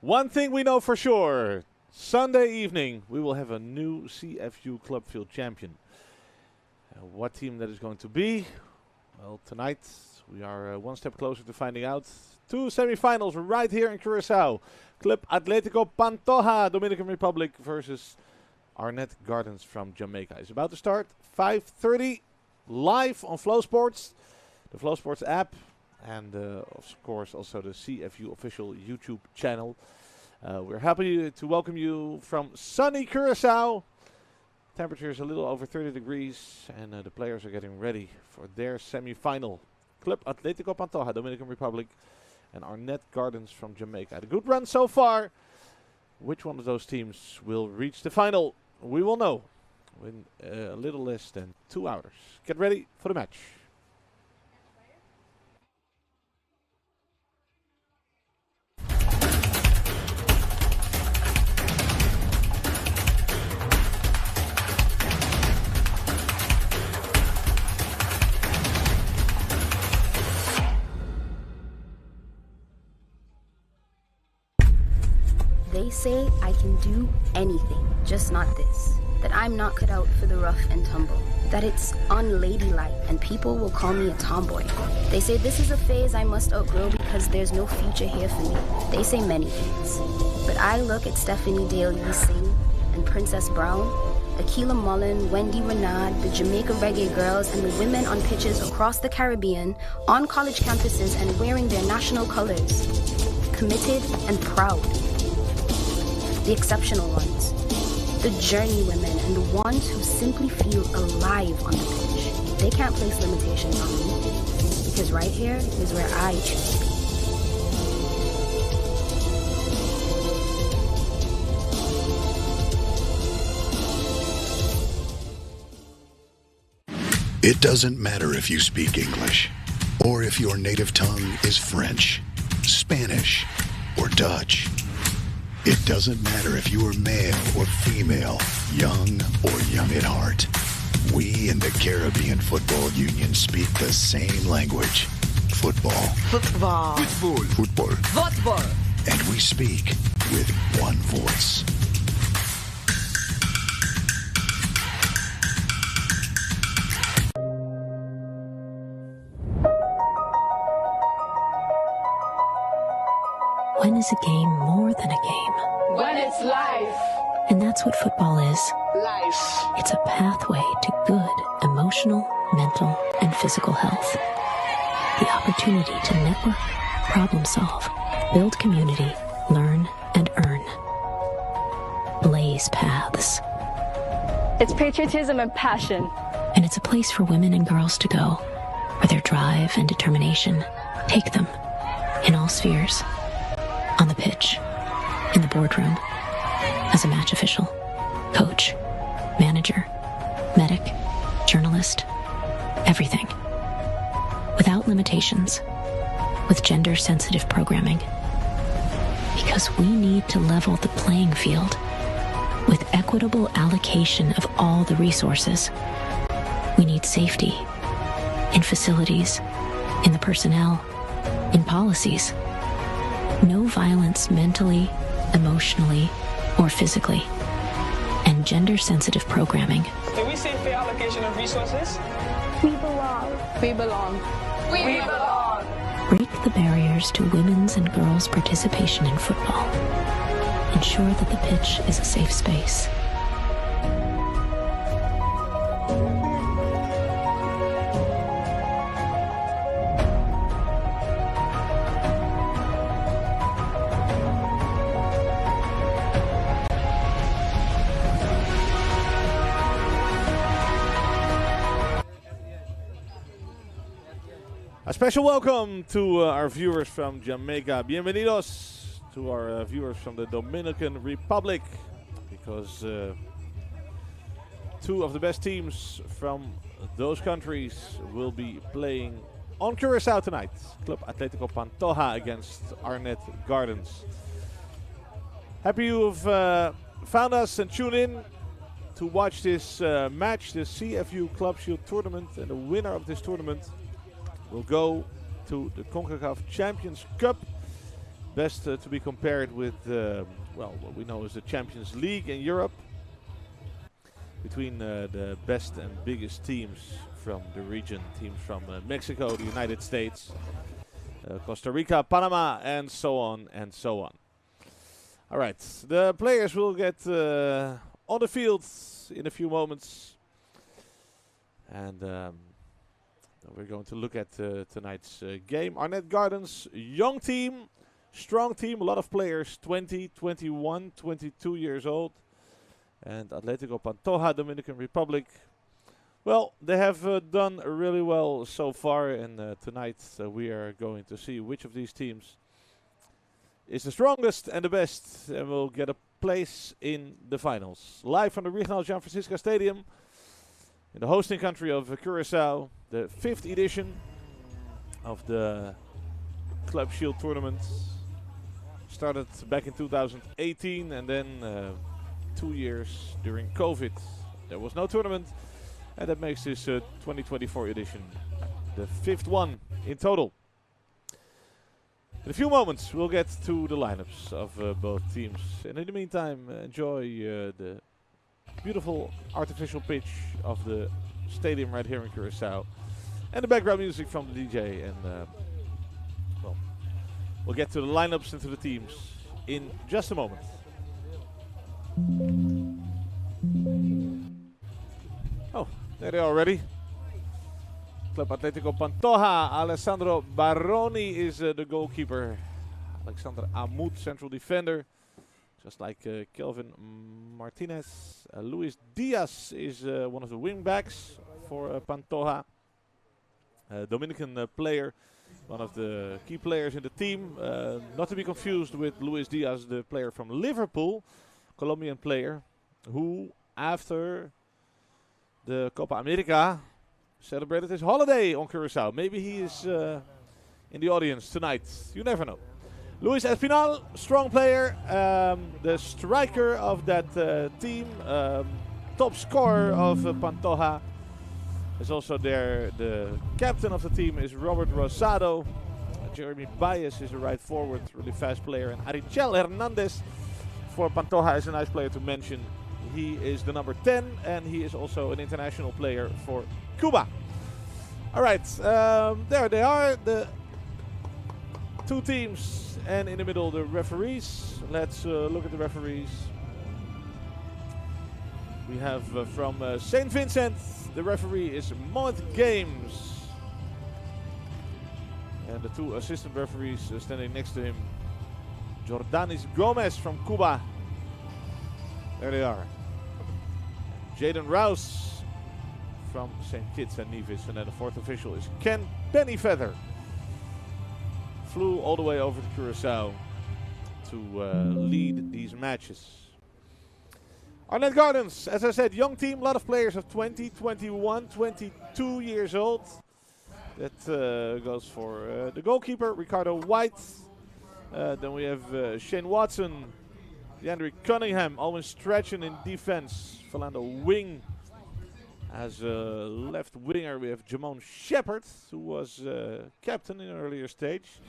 One thing we know for sure, Sunday evening we will have a new CFU Club Field champion. What team that is going to be? Well, tonight we are one step closer to finding out. Two semi-finals right here in Curaçao. Club Atletico Pantoja, Dominican Republic versus Arnett Gardens from Jamaica. It's about to start, 5:30, live on Flow Sports, the Flow Sports app, and of course also the CFU official YouTube channel. We're happy to welcome you from sunny Curaçao. Temperature is a little over 30 degrees, and the players are getting ready for their semi-final. Club Atletico Pantoja, Dominican Republic, and Arnett Gardens from Jamaica. Had a good run so far. Which one of those teams will reach the final? We will know in a little less than 2 hours. Get ready for the match. They say I can do anything, just not this. That I'm not cut out for the rough and tumble. That it's unladylike and people will call me a tomboy. They say this is a phase I must outgrow because there's no future here for me. They say many things. But I look at Stephanie Daly Singh and Princess Brown, Akila Mullen, Wendy Renard, the Jamaica Reggae Girls, and the women on pitches across the Caribbean, on college campuses and wearing their national colors. Committed and proud. The exceptional ones, the journey women, and the ones who simply feel alive on the pitch. They can't place limitations on me, because right here is where I choose to be. It doesn't matter if you speak English, or if your native tongue is French, Spanish, or Dutch. It doesn't matter if you are male or female, young or young at heart. We in the Caribbean Football Union speak the same language. Football. Football. Football. Football. Football. And we speak with one voice. When is a game more than a game? When it's life. And that's what football is. Life. It's a pathway to good emotional, mental, and physical health. The opportunity to network, problem solve, build community, learn, and earn. Blaze paths. It's patriotism and passion. And it's a place for women and girls to go, where their drive and determination take them in all spheres. On the pitch, in the boardroom, as a match official, coach, manager, medic, journalist, everything. Without limitations, with gender-sensitive programming. Because we need to level the playing field with equitable allocation of all the resources. We need safety in facilities, in the personnel, in policies. No violence mentally, emotionally, or physically. And gender-sensitive programming. Do we say fair allocation of resources? We belong. We belong. We belong. Break the barriers to women's and girls' participation in football. Ensure that the pitch is a safe space. A special welcome to our viewers from Jamaica. Bienvenidos to our viewers from the Dominican Republic. Because two of the best teams from those countries will be playing on Curaçao tonight. Club Atletico Pantoja against Arnett Gardens. Happy you've found us and tuned in to watch this match, the CFU Club Shield tournament. And the winner of this tournament will go to the CONCACAF Champions Cup best to be compared with, well, what we know as the Champions League in Europe, between the best and biggest teams from the region, teams from Mexico, the United States, Costa Rica, Panama, and so on and so on. All right, the players will get on the field in a few moments, and we're going to look at tonight's game. Arnett Gardens, young team, strong team, a lot of players, 20, 21, 22 years old. And Atletico Pantoja, Dominican Republic. Well, they have done really well so far, and tonight we are going to see which of these teams is the strongest and the best, and will get a place in the finals. Live from the Regional Jean Francisco Stadium in the hosting country of Curaçao, the 5th edition of the Club Shield tournament. Started back in 2018, and then 2 years during COVID. There was no tournament, and that makes this 2024 edition the 5th one in total. In a few moments, we'll get to the lineups of both teams. And in the meantime, enjoy the beautiful artificial pitch of the stadium right here in Curaçao, and the background music from the DJ. And well, we'll get to the lineups and to the teams in just a moment. Oh, there they are already. Club Atletico Pantoja. Alessandro Baroni is the goalkeeper. Alexander Amut, central defender. Just like Kelvin Martinez. Luis Diaz is one of the wing backs for Pantoja. Dominican player. One of the key players in the team. Not to be confused with Luis Diaz, the player from Liverpool. Colombian player who, after the Copa America, celebrated his holiday on Curaçao. Maybe he is in the audience tonight. You never know. Luis Espinal, strong player, the striker of that team, top scorer of Pantoja. Is also there. The captain of the team is Robert Rosado. Jeremy Baez is the right forward, really fast player. And Arichel Hernandez for Pantoja is a nice player to mention. He is the number 10, and he is also an international player for Cuba. All right, there they are, the two teams, and in the middle the referees. Let's look at the referees. We have from St. Vincent, the referee is Mont Games. And the two assistant referees standing next to him, Jordanis Gomez from Cuba. There they are. Jaden Rouse from St. Kitts and Nevis. And then the fourth official is Ken Pennyfeather. Flew all the way over to Curaçao to lead these matches. Arnett Gardens, as I said, young team, a lot of players of 20, 21, 22 years old. That goes for the goalkeeper, Ricardo White. Then we have Shane Watson, DeAndre Cunningham, Owen Strachan in defense. Philando Wing. As a left winger, we have Jamon Shepard, who was captain in an earlier stage.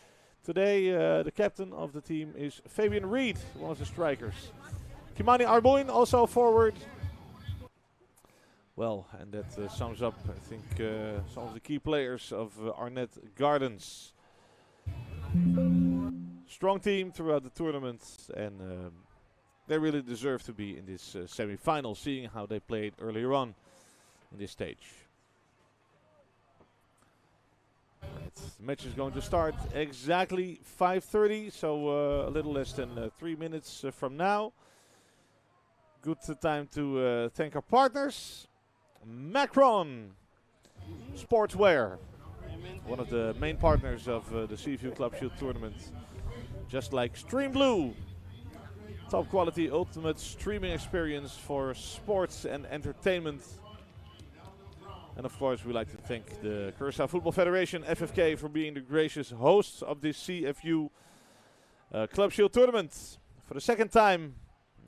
Today, the captain of the team is Fabian Reed, one of the strikers. Kimani Arboin, also forward. Well, and that sums up, I think, some of the key players of Arnett Gardens. Strong team throughout the tournament, and they really deserve to be in this semi-final, seeing how they played earlier on in this stage. Right, the match is going to start exactly 5:30, so a little less than 3 minutes from now. Good time to thank our partners. Macron Sportswear, one of the main partners of the CFU Club Shield tournament. Just like Stream Blue, top quality ultimate streaming experience for sports and entertainment. And of course, we like to thank the Curaçao Football Federation, FFK, for being the gracious hosts of this CFU Club Shield tournament. For the second time,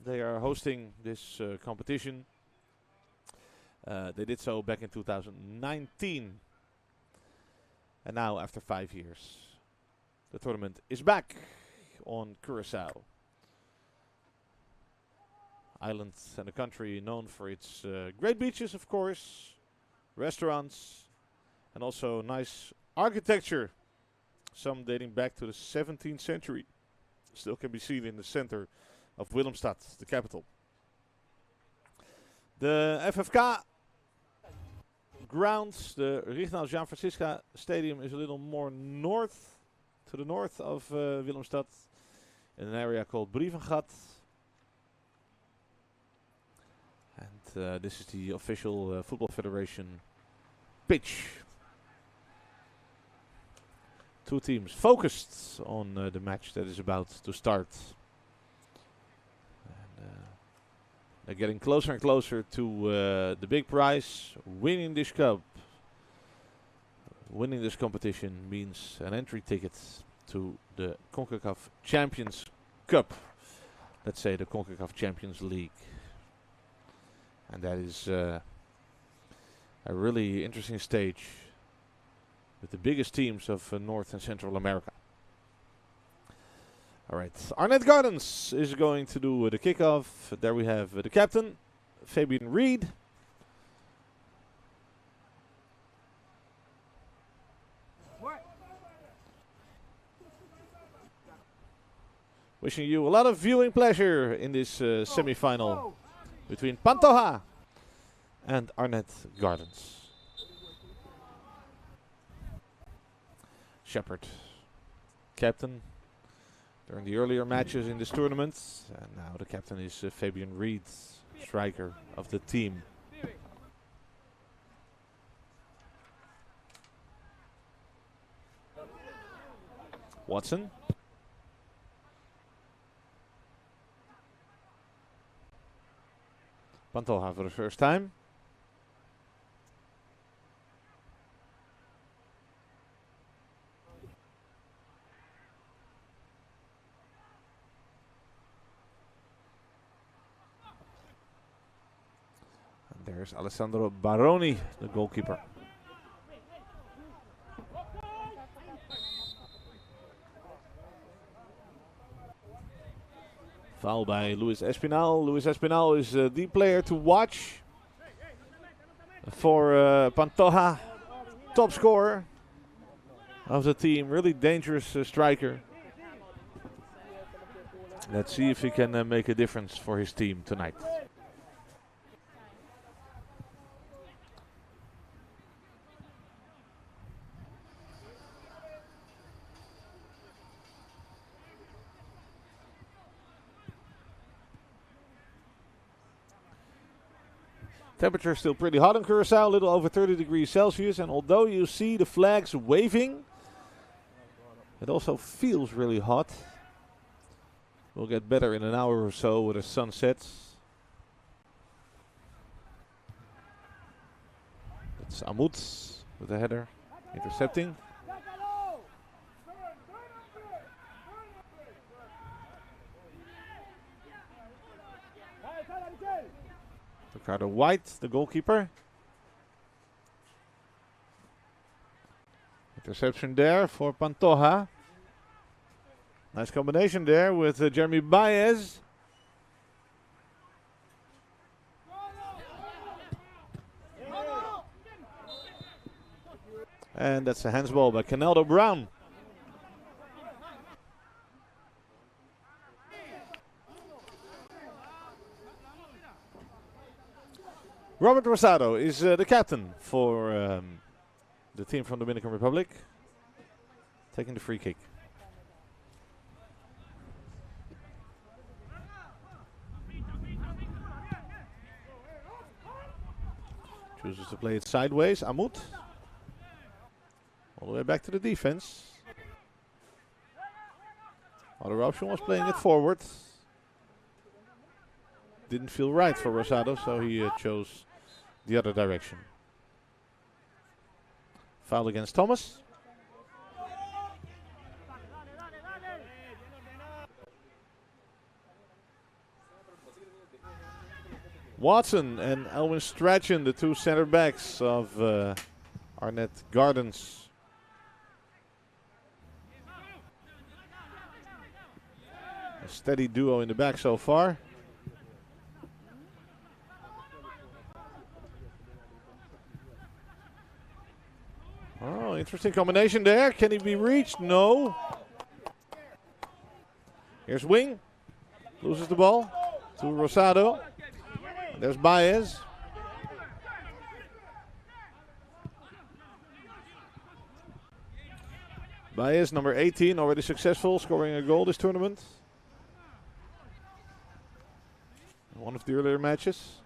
they are hosting this competition. They did so back in 2019. And now, after 5 years, the tournament is back. on Curaçao. Island and a country known for its great beaches, of course, restaurants, and also nice architecture, some dating back to the 17th century. Still can be seen in the center of Willemstad, the capital. The FFK grounds, the Regnal Jean Francisca Stadium, is a little more north, to the north of Willemstad, in an area called Brievengat. And this is the official Football Federation pitch. Two teams focused on the match that is about to start. And, they're getting closer and closer to the big prize, winning this cup. Winning this competition means an entry ticket to the CONCACAF Champions Cup. Let's say the CONCACAF Champions League. And that is a really interesting stage with the biggest teams of North and Central America. Alright, Arnett Gardens is going to do the kickoff. There we have the captain, Fabian Reed. Wishing you a lot of viewing pleasure in this semi-final between Pantoja and Arnett Gardens. Shepard, captain during the earlier matches in this tournament, and now the captain is Fabian Reed, striker of the team. Watson. Pantoja for the first time. And there's Alessandro Baroni, the goalkeeper. Foul by Luis Espinal. Luis Espinal is the player to watch for Pantoja. Top scorer of the team. Really dangerous striker. Let's see if he can make a difference for his team tonight. Temperature still pretty hot in Curaçao, a little over 30 degrees Celsius, and although you see the flags waving, it also feels really hot. We'll get better in an hour or so with the sun sets. It's Amut with the header, intercepting. Ricardo White, the goalkeeper. Interception there for Pantoja. Nice combination there with Jeremy Baez. And that's a handsball by Caneldo Brown. Robert Rosado is the captain for the team from Dominican Republic, taking the free kick. Chooses to play it sideways. Amut. All the way back to the defense. Other option was playing it forward. Didn't feel right for Rosado, so he chose the other direction. Foul against Thomas. Watson and Elwin Strachan, the two center backs of Arnett Gardens. A steady duo in the back so far. Oh, interesting combination there. Can he be reached? No. Here's Wing. Loses the ball to Rosado. There's Baez. Baez, number 18, already successful, scoring a goal this tournament. One of the earlier matches.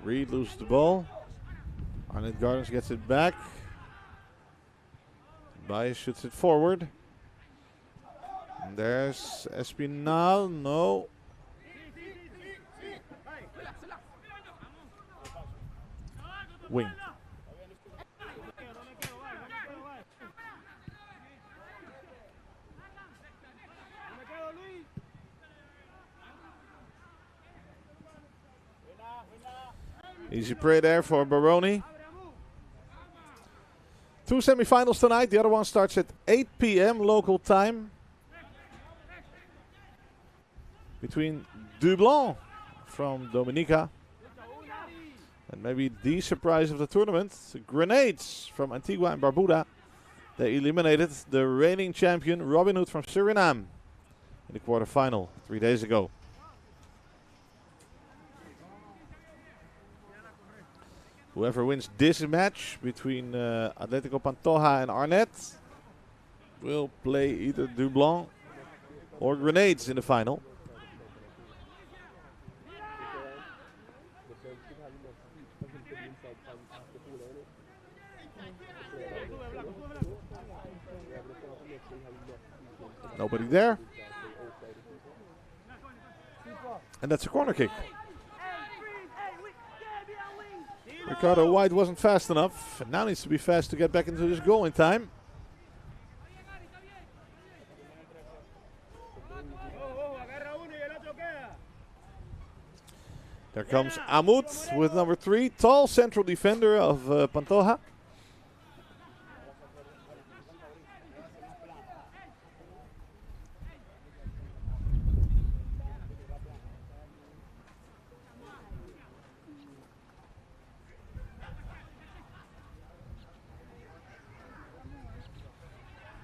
Reed loses the ball. Arnett Gardens gets it back. Baez shoots it forward. And there's Espinal. No. Wing. Easy play there for Baroni. 2 semifinals tonight. The other one starts at 8 p.m. local time. Between Dublanc from Dominica and maybe the surprise of the tournament, Grenades from Antigua and Barbuda. They eliminated the reigning champion Robin Hood from Suriname in the quarterfinal 3 days ago. Whoever wins this match between Atletico Pantoja and Arnett will play either Dublanc or Grenades in the final. Nobody there. And that's a corner kick. Ricardo White wasn't fast enough, and now needs to be fast to get back into this goal in time. There comes Amut with number 3, tall central defender of Pantoja.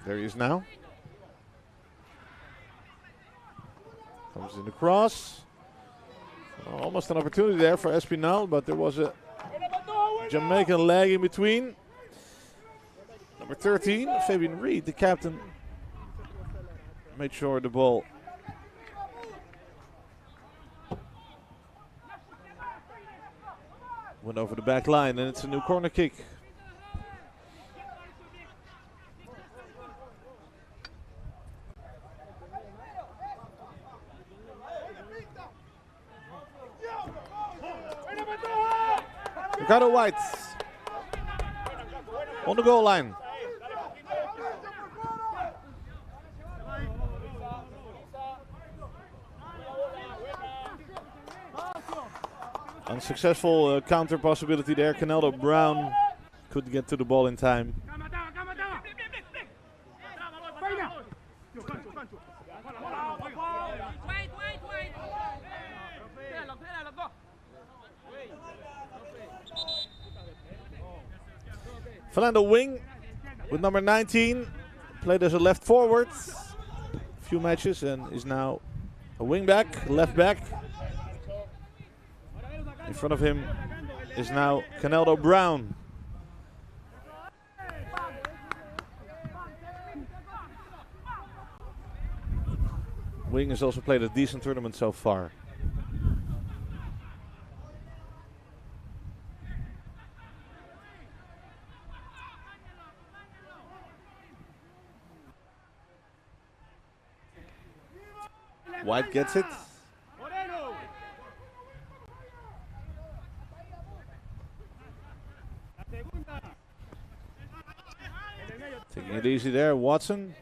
There he is now. Comes in the cross. Almost an opportunity there for Espinal, but there was a Jamaican leg in between. Number 13, Fabian Reed, the captain, made sure the ball went over the back line, and it's a new corner kick. Ricardo White on the goal line. Unsuccessful counter possibility there. Caneldo Brown couldn't get to the ball in time. Philando Wing with number 19, played as a left forward a few matches and is now a wing back, left back. In front of him is now Caneldo Brown. Wing has also played a decent tournament so far. White gets it. Taking it easy there, Watson.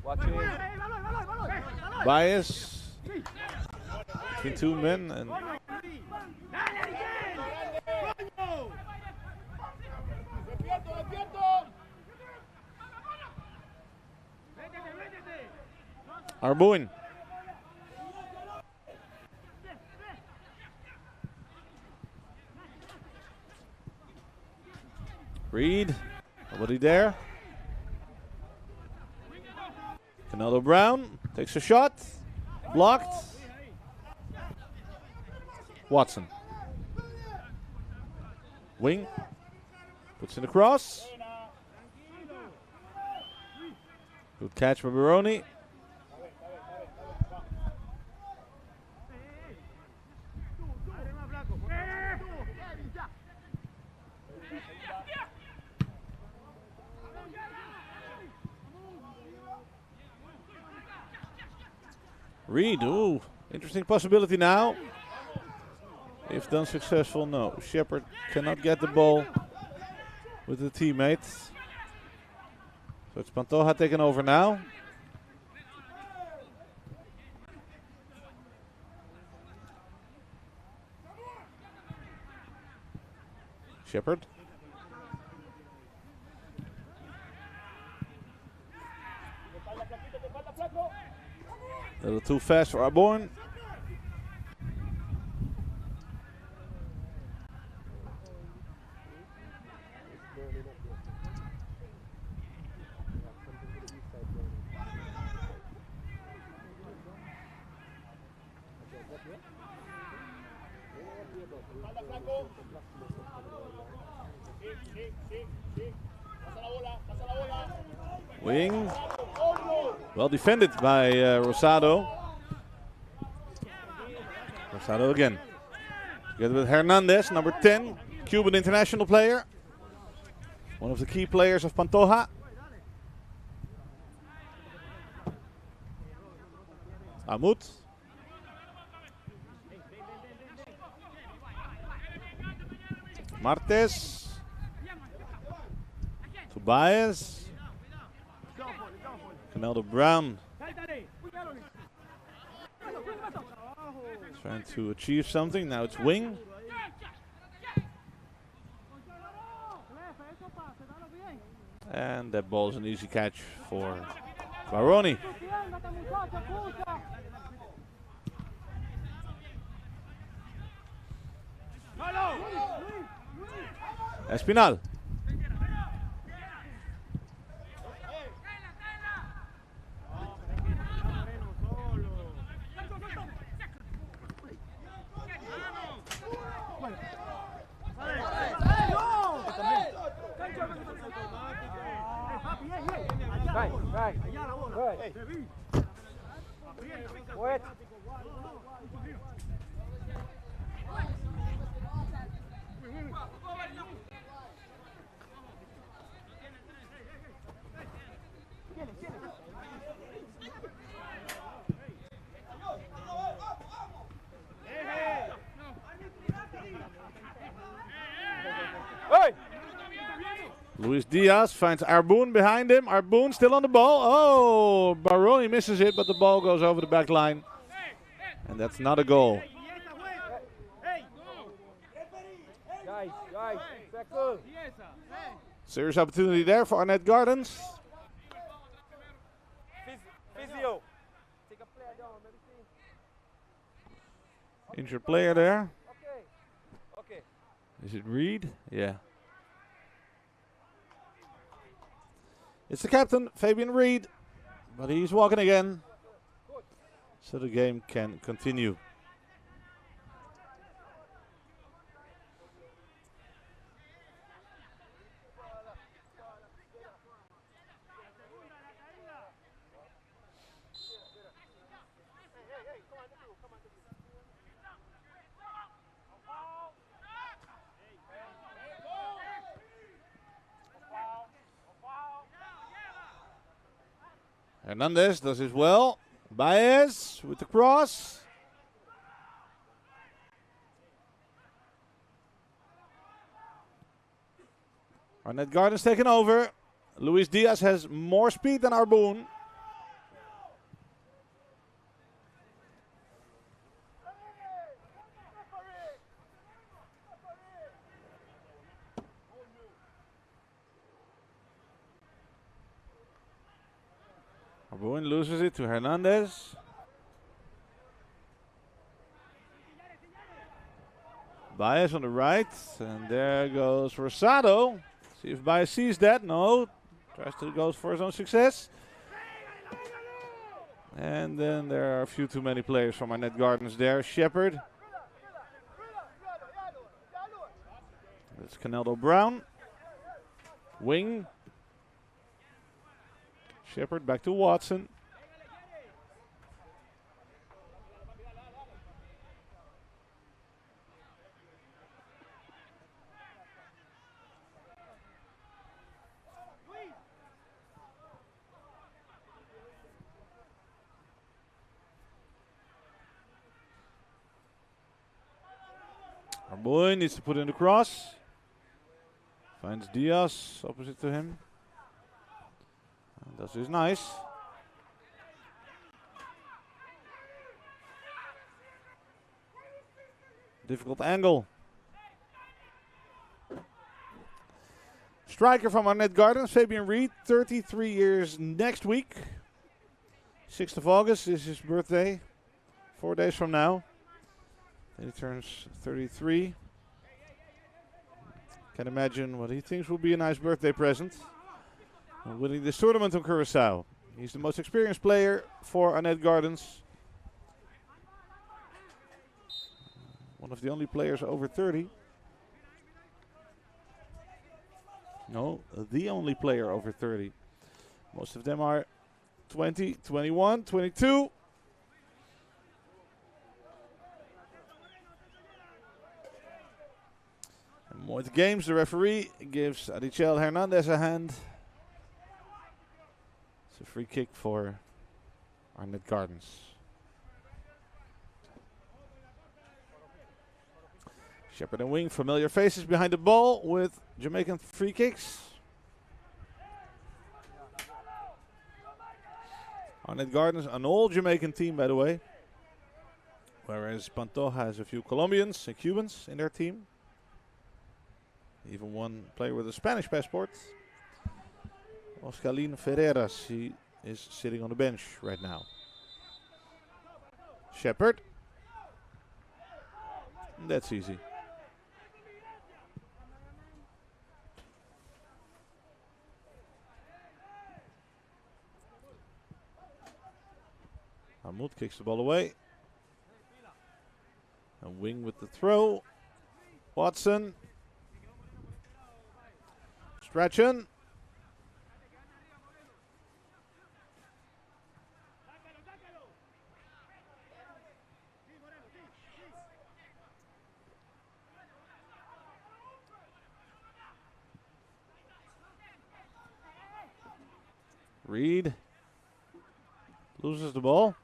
Watch it. Bias between two men and Arbuin. Reed, nobody there. Canelo Brown takes a shot, blocked. Watson. Wing, puts in the cross. Good catch by Baroni. Reed, ooh, interesting possibility now. If done successful, no. Shepard cannot get the ball with the teammates. So it's Pantoja taking over now. Shepard. A little too fast for Arborn. Wing. Well defended by Rosado. Rosado again. Together with Hernandez, number 10, Cuban international player. One of the key players of Pantoja. Amut. Martes. Tobias. Canelo Brown. Trying to achieve something. Now it's Wing. And that ball is an easy catch for Baroni. Espinal. Right. Wait. Hey! Luis Diaz finds Arboon behind him. Arboon still on the ball. Oh, Baroni misses it, but the ball goes over the back line. And that's not a goal. Guys, second. Serious opportunity there for Arnett Gardens. Physio. Injured player there. Okay. Is it Reed? Yeah. It's the captain, Fabian Reed, but he's walking again, so the game can continue. Hernandez does his well. Baez with the cross. Arnett Gardens taken over. Luis Diaz has more speed than Arboon. Arboon loses it to Hernandez. Baez on the right, and there goes Rosado. See if Baez sees that. No, tries to go for his own success. And then there are a few too many players from Arnett Gardens there. Shepard. That's Caneldo Brown. Wing. Shepard back to Watson. Our boy needs to put in the cross. Finds Diaz opposite to him. That is nice. Difficult angle. Striker from Arnett Gardens, Fabian Reed, 33 years next week. 6th of August is his birthday. 4 days from now. Then he turns 33. Can imagine what he thinks will be a nice birthday present. Winning this tournament on Curaçao. He's the most experienced player for Arnett Gardens. One of the only players over 30. No, the only player over 30. Most of them are 20, 21, 22. And more the games, the referee gives Adichel Hernandez a hand. It's a free kick for Arnett Gardens. Shepard and Wing, familiar faces behind the ball with Jamaican free kicks. Arnett Gardens, an all Jamaican team, by the way. Whereas Pantoja has a few Colombians and Cubans in their team. Even one player with a Spanish passport. Oscalin Ferreras, he is sitting on the bench right now. Shepard. That's easy. Mahmoud kicks the ball away. And Wing with the throw. Watson. Strachan. Reed loses the ball.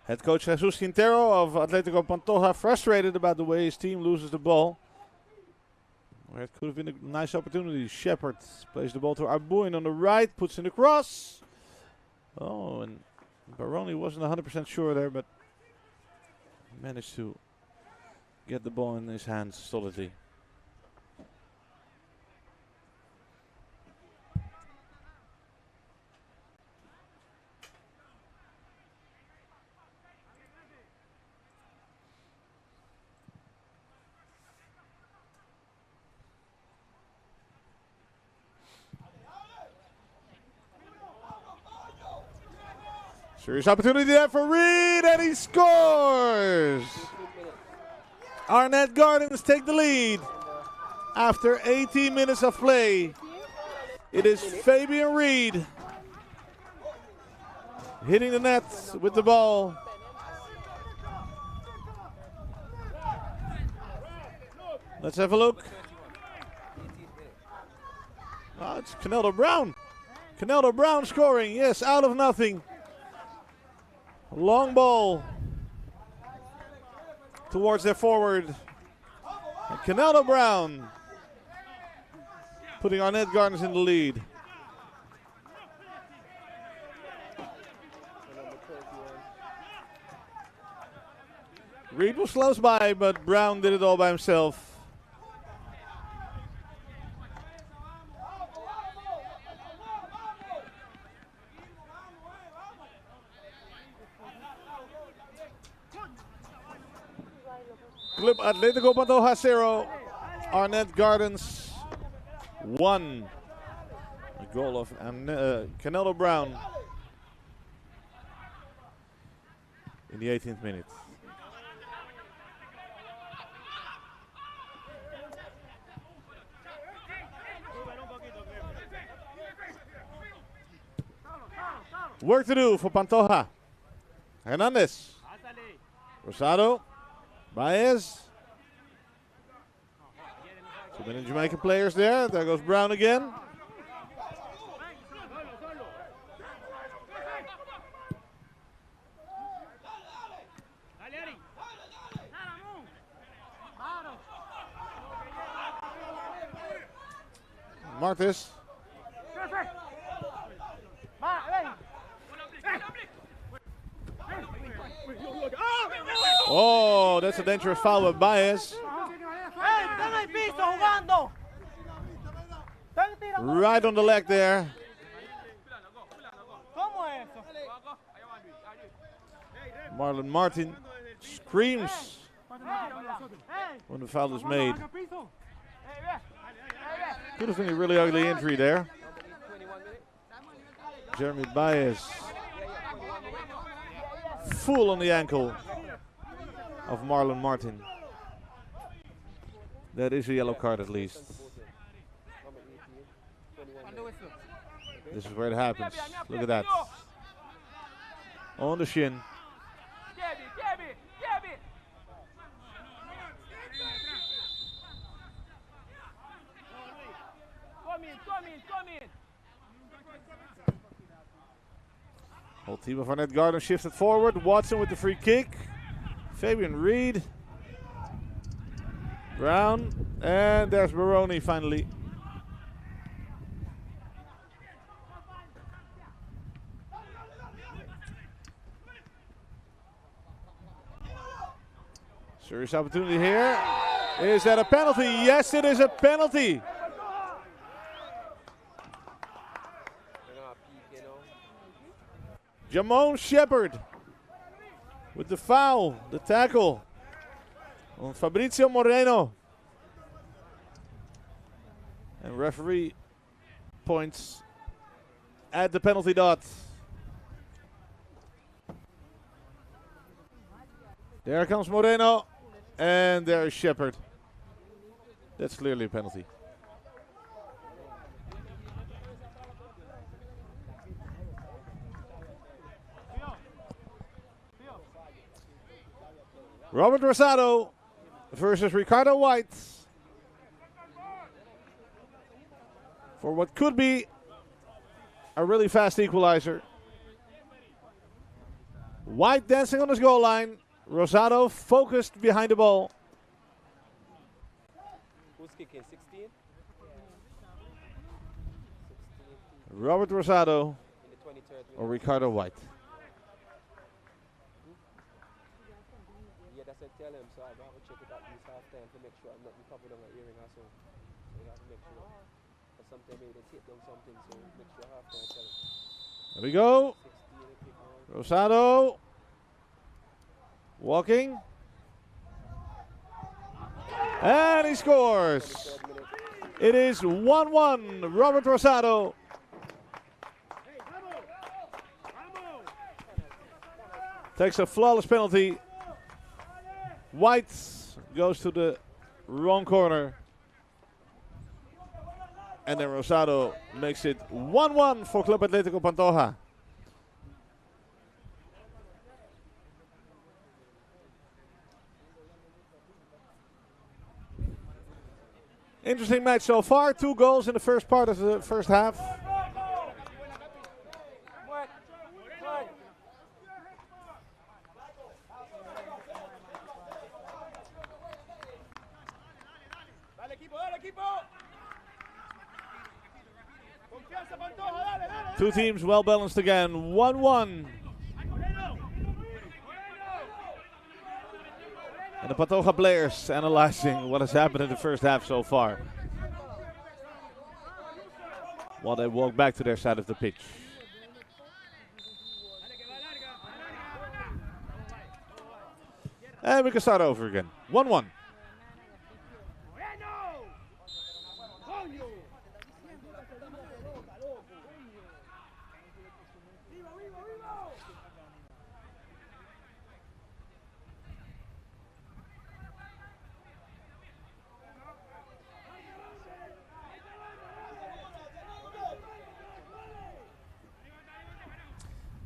Head coach Jesus Quintero of Atletico Pantoja frustrated about the way his team loses the ball. Where it could have been a nice opportunity. Shepard plays the ball to Arboin on the right, puts in the cross. Oh, and Baroni wasn't 100% sure there, but managed to get the ball in his hands solidly. Serious opportunity there for Reed, and he scores! Arnett Gardens take the lead after 18 minutes of play. It is Fabian Reed hitting the net with the ball. Let's have a look. It's Canelo Brown. Canelo Brown scoring, yes, out of nothing. Long ball towards their forward. And Canelo Brown putting Arnett Gardens in the lead. Reed was close by, but Brown did it all by himself. Club Atletico Pantoja 0, Arnett Gardens 1. A goal of Canelo Brown in the 18th minute. Work to do for Pantoja. Hernandez. Rosado. Baez. Too many Jamaican players there. There goes Brown again. Martis. Oh, that's a dangerous foul by Baez. Right on the leg there. Marlon Martin screams when the foul is made. Could have been a really ugly injury there. Jeremy Baez full on the ankle of Marlon Martin. That is a yellow card at least. This is where it happens. Look at that. On the shin. Whole team of Arnett Gardens shifted forward. Watson with the free kick. Fabian Reed. Brown. And there's Baroni finally. Serious opportunity here. Is that a penalty? Yes, it is a penalty. Jamon Shepard with the foul, the tackle on Fabrizio Moreno. And referee points at the penalty dot. There comes Moreno, and there is Shepard. That's clearly a penalty. Robert Rosado versus Ricardo White for what could be a really fast equalizer. White dancing on his goal line. Rosado focused behind the ball. Who's kicking? 16? Robert Rosado or Ricardo White. Yeah, that's what I tell him, so I have to check it out this half time to make sure I'm not recovered on my earring also. So you have to make sure. But sometimes maybe they tip down something, so make sure half time tell him. There we go. Rosado. Walking. And he scores. It is 1-1. Robert Rosado. Takes a flawless penalty. White goes to the wrong corner. And then Rosado makes it 1-1 for Club Atletico Pantoja. Interesting match so far. 2 goals in the first part of the first half. Two teams well balanced again. 1-1. And the Pantoja players analyzing what has happened in the first half so far, while they walk back to their side of the pitch. And we can start over again. 1-1.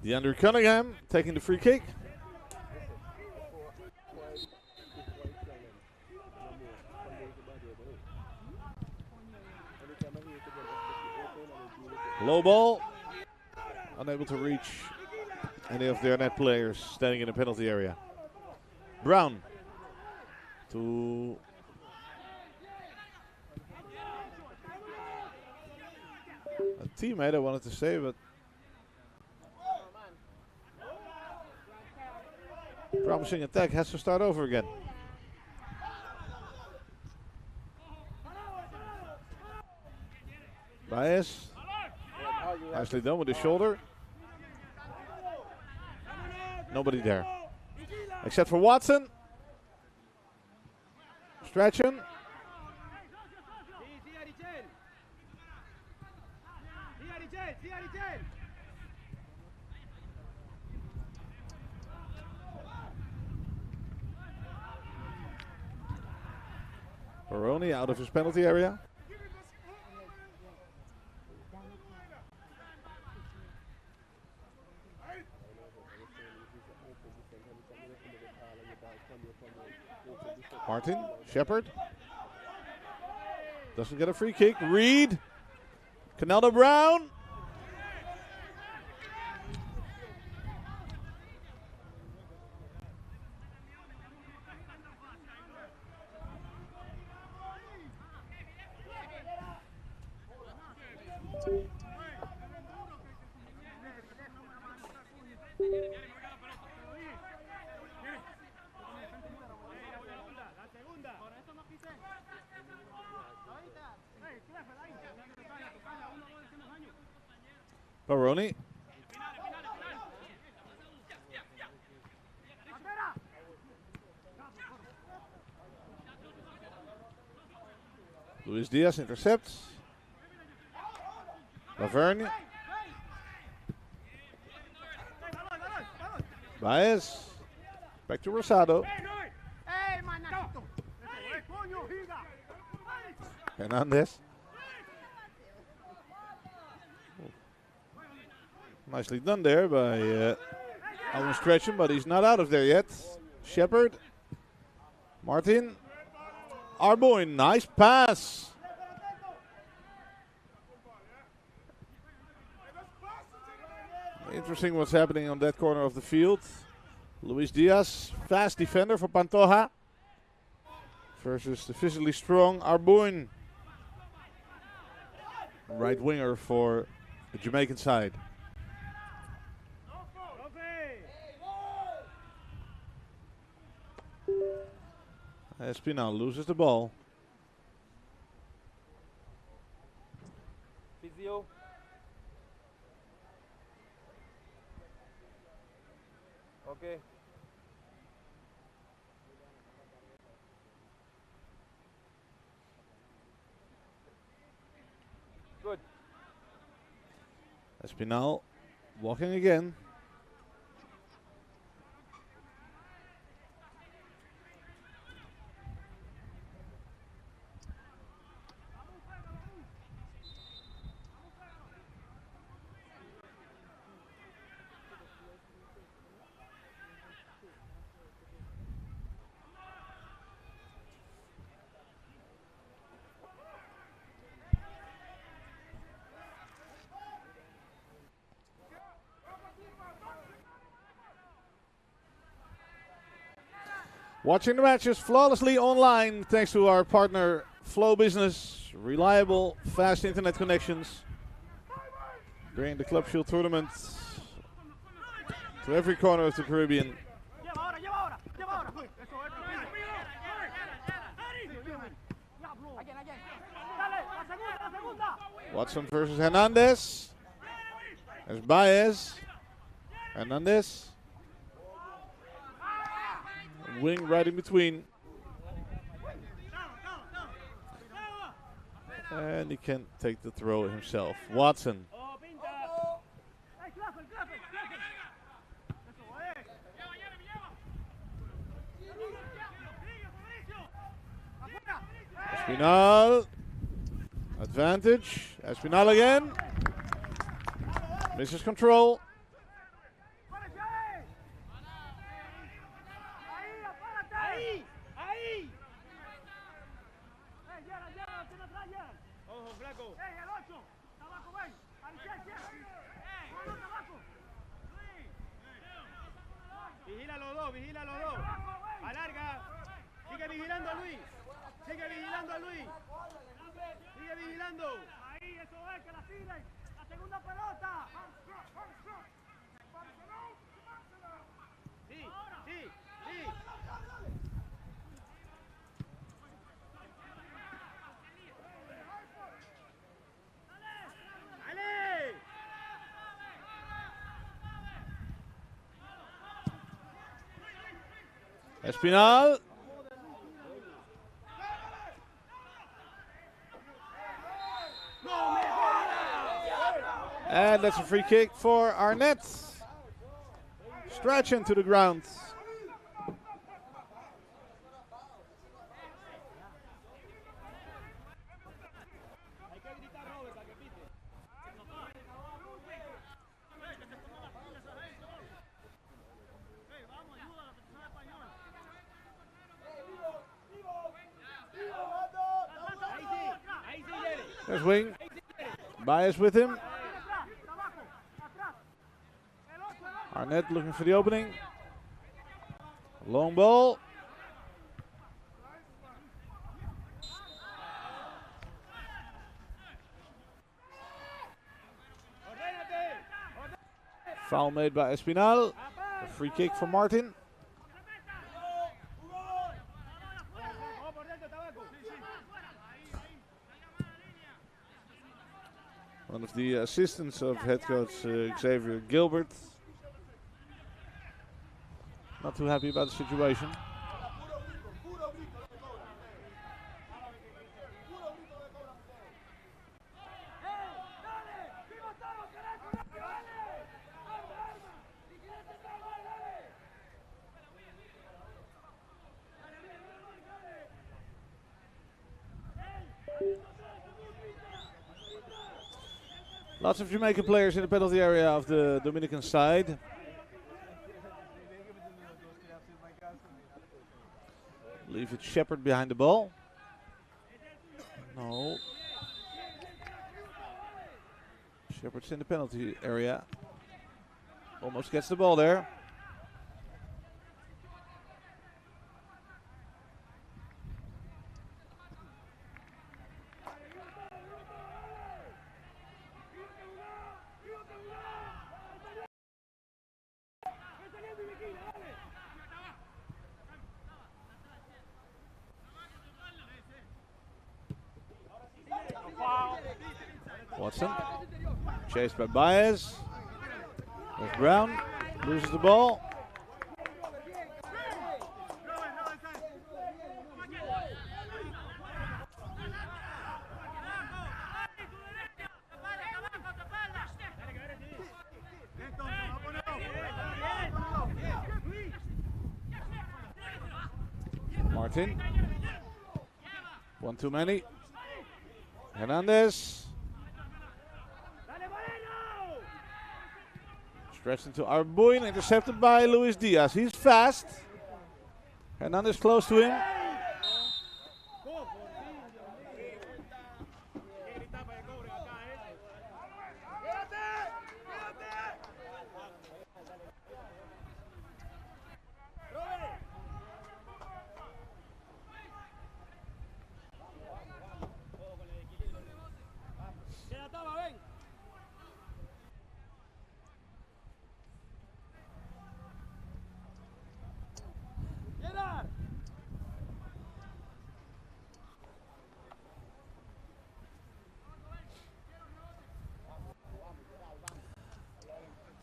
DeAndre Cunningham taking the free kick. Low ball. Unable to reach any of the Arnett players standing in the penalty area. Brown to a teammate, I wanted to say, but promising attack has to start over again. Baez. Nicely done with his shoulder. Nobody there. Except for Watson. Stretching. Baroni out of his penalty area. Martin, Shepard. Doesn't get a free kick. Reed. Caneldo Brown. Baroni. Luis Diaz intercepts. Laverne. Baez. Back to Rosado. Hernandez. Nicely done there by Alan Stretcham, but he's not out of there yet. Shepard. Martin. Arboin, nice pass. Interesting what's happening on that corner of the field. Luis Diaz, fast defender for Pantoja, versus the physically strong Arboin, right winger for the Jamaican side. Espinal loses the ball. Physio. Okay. Good. Espinal walking again. Watching the matches flawlessly online thanks to our partner Flow Business. Reliable, fast internet connections. Bring the Club Shield tournament to every corner of the Caribbean. Watson versus Hernandez. There's Baez. Hernandez. Wing right in between. And he can take the throw himself. Watson. Espinal. Advantage. Espinal again. Misses control. Vigila los dos, vigila los dos. Alarga. Sigue vigilando a Luis. Sigue vigilando a Luis. Sigue vigilando. Ahí, eso es, que la tiren. La segunda pelota. Sí, sí, sí. ¡Dale! Espinal. And that's a free kick for Arnett. Stretch into the ground. There's Wing. Baez with him. Arnett looking for the opening. Long ball. Foul made by Espinal. A free kick for Martin. One of the assistants of head coach Xavier Gilbert. Not too happy about the situation. Lots of Jamaican players in the penalty area of the Dominican side. Leave it Shepard behind the ball. No. Shepard's in the penalty area. Almost gets the ball there. Watson, chased by Baez. There's Brown, loses the ball. Martin, one too many. Hernandez. Stretched into Arbuin, intercepted by Luis Diaz. He's fast. Hernandez close to him.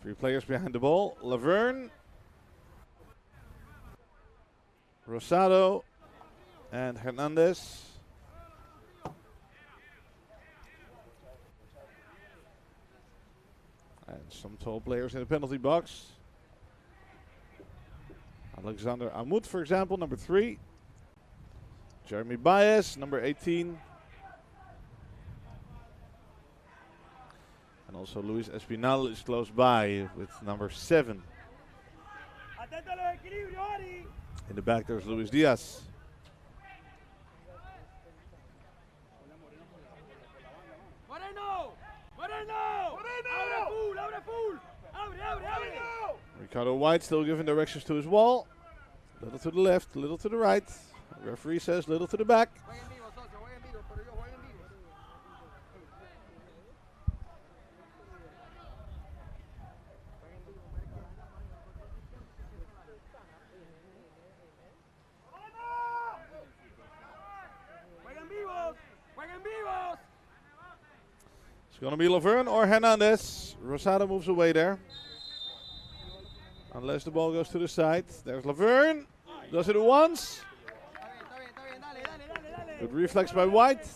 3 players behind the ball. Laverne, Rosado, and Hernandez. And some tall players in the penalty box. Alexander Amut, for example, number 3. Jeremy Baez, number 18. And also Luis Espinal is close by with number 7. In the back there's Luis Diaz. Ricardo White still giving directions to his wall. Little to the left, little to the right. Referee says little to the back. It's going to be Laverne or Hernandez. Rosado moves away there. Unless the ball goes to the side. There's Laverne. Does it once. Good reflex by White.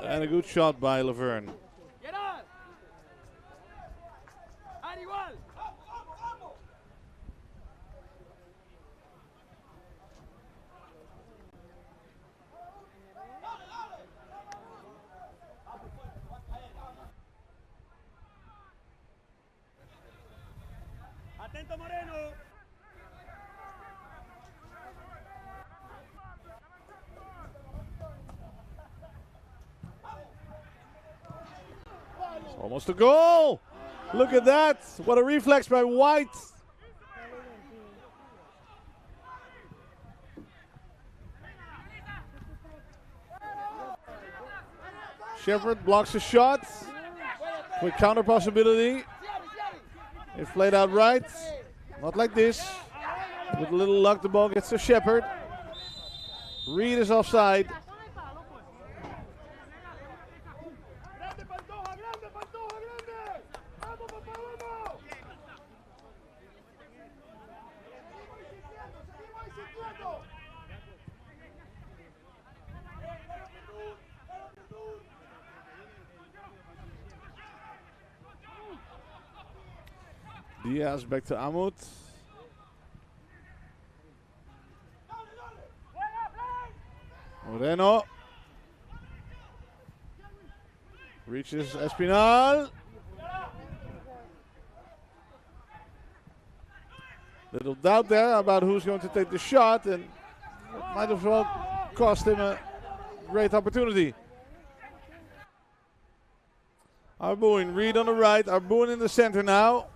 And a good shot by Laverne. Atento Moreno. It's almost a goal. Look at that. What a reflex by White. Shepard blocks a shot. With counter possibility. It's played out right. Not like this. With a little luck, the ball gets to Shepard. Reed is offside. Diaz back to Amut. Moreno. Reaches Espinal. Little doubt there about who's going to take the shot, and it might as well cost him a great opportunity. Arboin, Reed on the right, Arboin in the center now.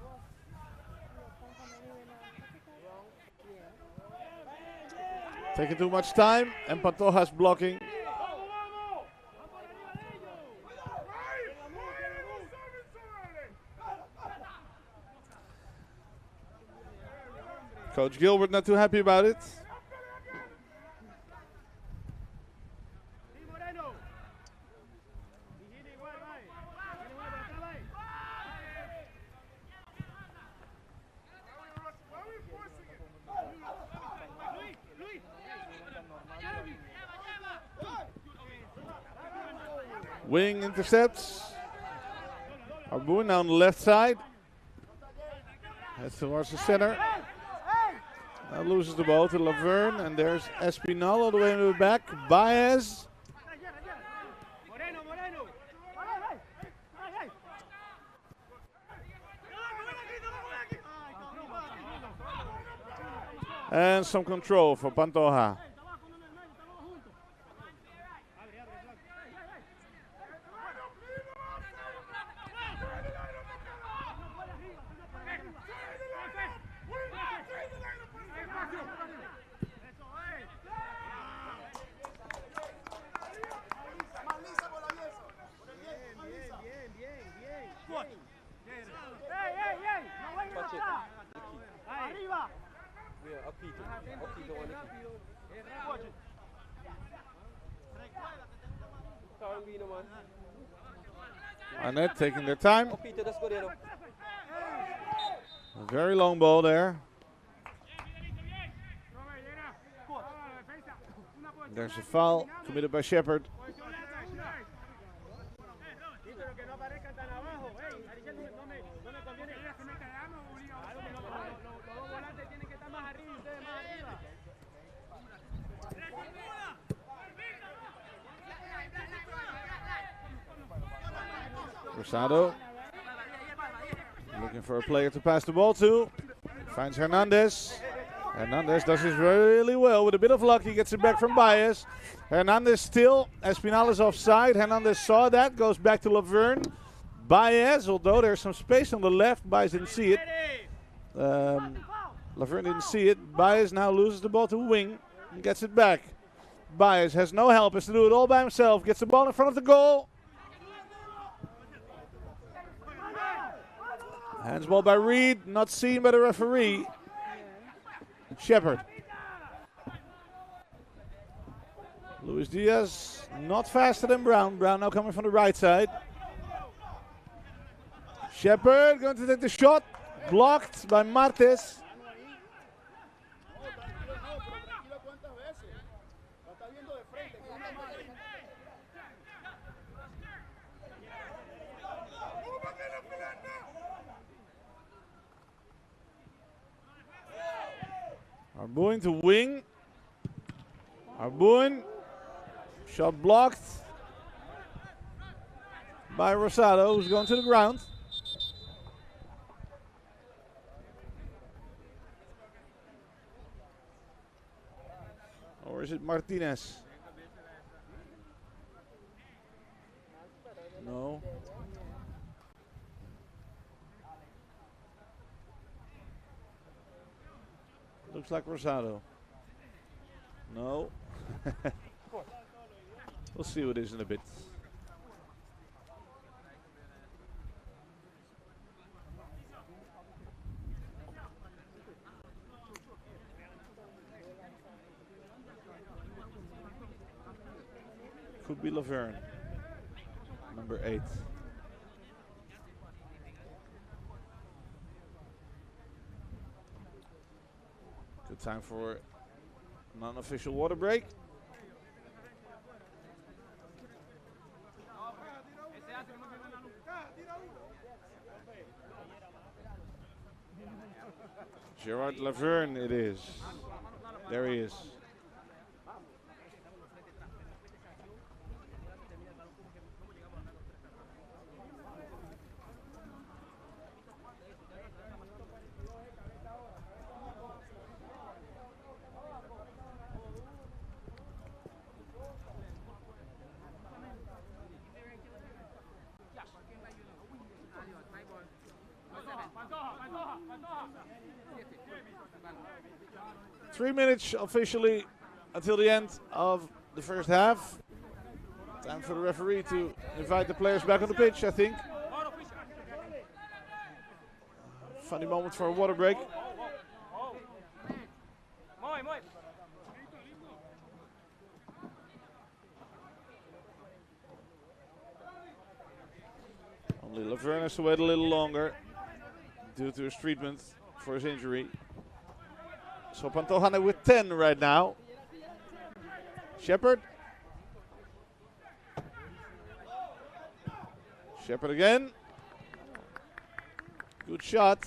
Taking too much time, and Pantoja's blocking. Coach Gilbert not too happy about it. Wing intercepts. Arboin now on the left side. Heads towards the center. Now loses the ball to Laverne, and there's Espinal all the way into the back. Baez. And some control for Pantoja. Arnett taking their time. A very long ball there. There's a foul committed by Shepard. Rosado looking for a player to pass the ball to. Finds Hernandez. Hernandez does this really well. With a bit of luck, he gets it back from Baez. Hernandez still. Espinal is offside. Hernandez saw that. Goes back to Laverne. Baez, although there's some space on the left. Baez didn't see it. Laverne didn't see it. Baez now loses the ball to wing and gets it back. Baez has no help. Has to do it all by himself. Gets the ball in front of the goal. Handsball by Reed. Not seen by the referee. Shepard. Luis Diaz not faster than Brown. Brown now coming from the right side. Shepard going to take the shot. Blocked by Martes. Arboin to wing. Arboin. Shot blocked by Rosado, who's going to the ground. Or is it Martinez? No. Looks like Rosado. No. We'll see who it is in a bit. Could be Laverne, number 8. Good time for non-official water break. Gerard Laverne it is. There he is. Pantoja. 3 minutes officially until the end of the first half. Time for the referee to invite the players back on the pitch, I think. Funny moment for a water break. Only Laverne has to wait a little longer due to his treatment for his injury. So Pantoja with 10 right now. Shepard. Shepard again. Good shot.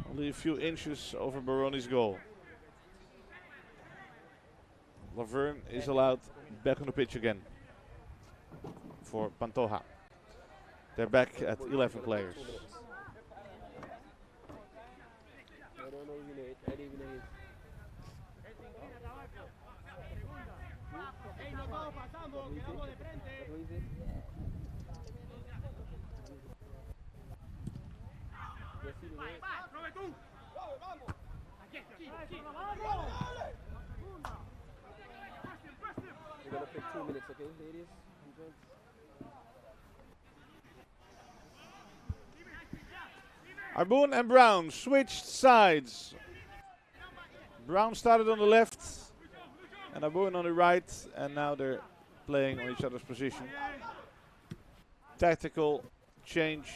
Only a few inches over Baroni's goal. Laverne is allowed back on the pitch again for Pantoja. They're back at 11 players. We're gonna play 2 minutes, okay, ladies? Arboon and Brown switched sides. Brown started on the left and Arboon on the right, and now they're playing on each other's position. Tactical change.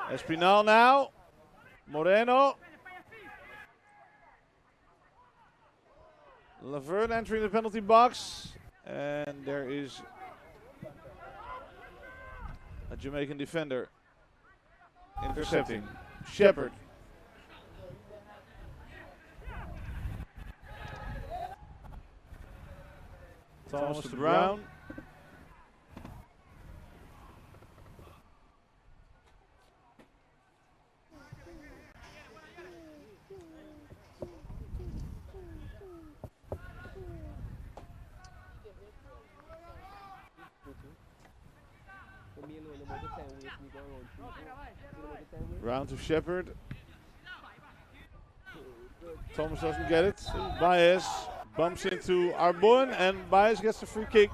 Espinal now. Moreno. Laverne entering the penalty box. And there is a Jamaican defender intercepting. Shepard. Thomas to Brown. Brown to Shepard. Thomas doesn't get it. Baez bumps into Arbon and Baez gets the free kick.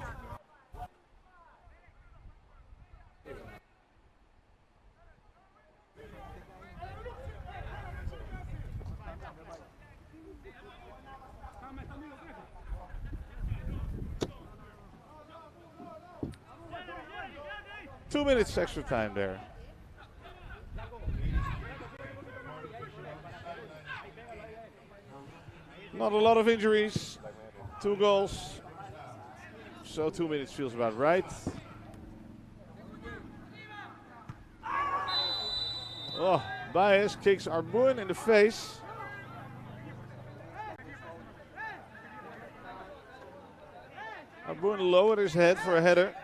Two minutes extra time there. Not a lot of injuries. 2 goals. So 2 minutes feels about right. Oh, Baez kicks Arbun in the face. Arbun lowered his head for a header.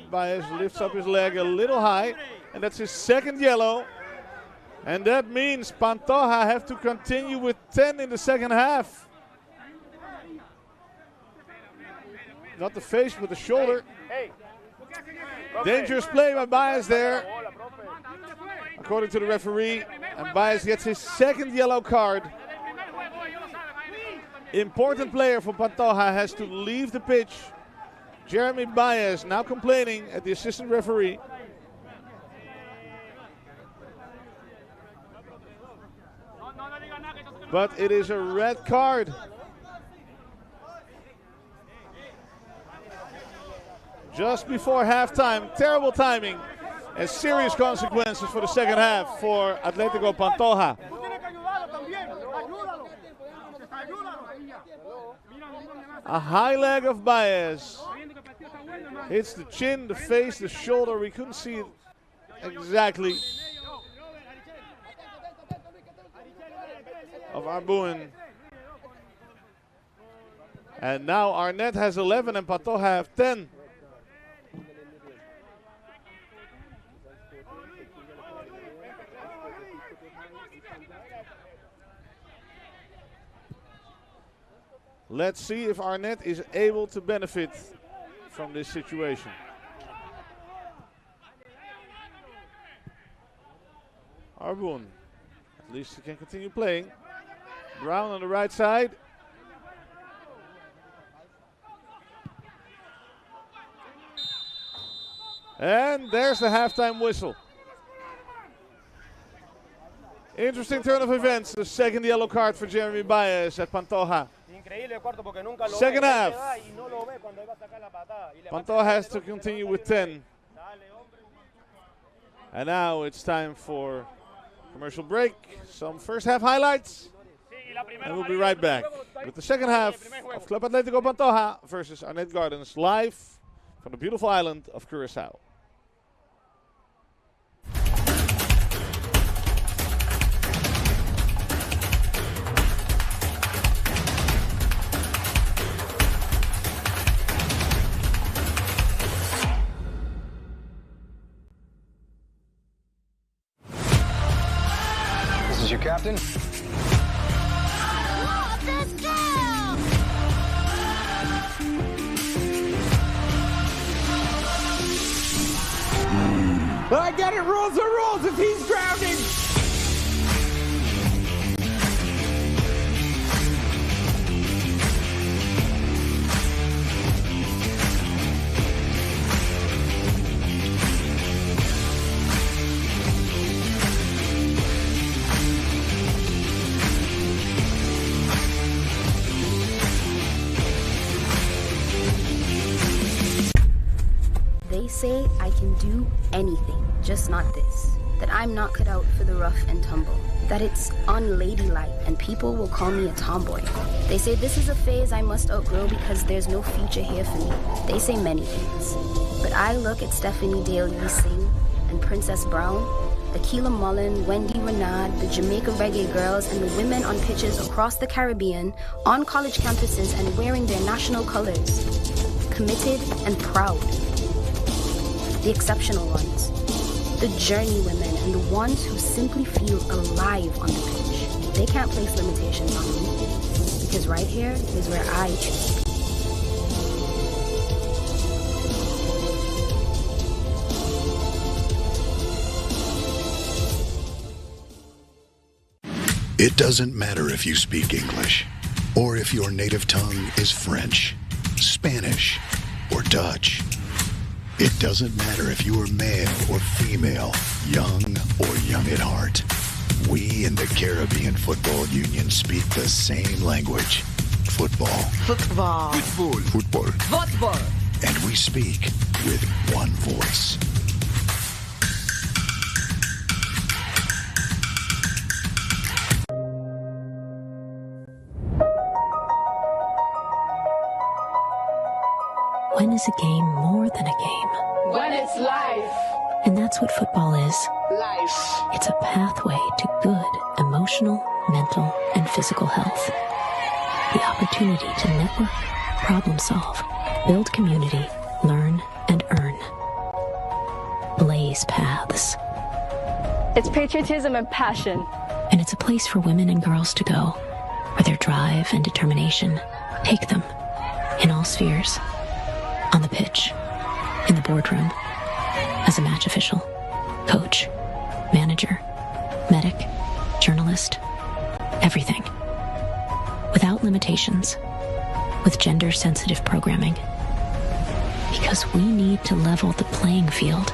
Baez lifts up his leg a little high, and that's his second yellow. And that means Pantoja have to continue with 10 in the second half. Not the face, but the shoulder. Dangerous play by Baez there, according to the referee. And Baez gets his second yellow card. Important player for Pantoja has to leave the pitch. Jeremy Baez now complaining at the assistant referee. But it is a red card. Just before halftime, terrible timing and serious consequences for the second half for Atletico Pantoja. A high leg of Baez. Hits the chin, the face, the shoulder. We couldn't see it exactly. Of Arbun. And now Arnett has 11 and Pantoja have 10. Let's see if Arnett is able to benefit from this situation. Arbun, at least he can continue playing. Brown on the right side. And there's the halftime whistle. Interesting turn of events. The second yellow card for Jeremy Baez at Pantoja. Second half. Pantoja has to continue with 10. And now it's time for commercial break. Some first half highlights. And we'll be right back with the second half of Club Atletico Pantoja versus Arnett Gardens, live from the beautiful island of Curaçao. This is your captain. I get it, rules are rules if he's drowning. They say I can do anything, just not this. That I'm not cut out for the rough and tumble. That it's unladylike and people will call me a tomboy. They say this is a phase I must outgrow because there's no future here for me. They say many things. But I look at Stephanie Dale Singh and Princess Brown, Akila Mullen, Wendy Renard, the Jamaica Reggae Girls, and the women on pitches across the Caribbean, on college campuses and wearing their national colors. Committed and proud. The exceptional ones. The journey women and the ones who simply feel alive on the pitch. They can't place limitations on me, because right here is where I choose to be. It doesn't matter if you speak English, or if your native tongue is French, Spanish, or Dutch. It doesn't matter if you are male or female, young or young at heart. We in the Caribbean Football Union speak the same language. Football. Football. Football. Football. Football. And we speak with one voice. When is a game more than a game? When it's life. And that's what football is. Life. It's a pathway to good emotional, mental, and physical health. The opportunity to network, problem solve, build community, learn, and earn. Blaze paths. It's patriotism and passion. And it's a place for women and girls to go, where their drive and determination take them in all spheres. On the pitch, in the boardroom, as a match official, coach, manager, medic, journalist, everything. Without limitations, with gender-sensitive programming. Because we need to level the playing field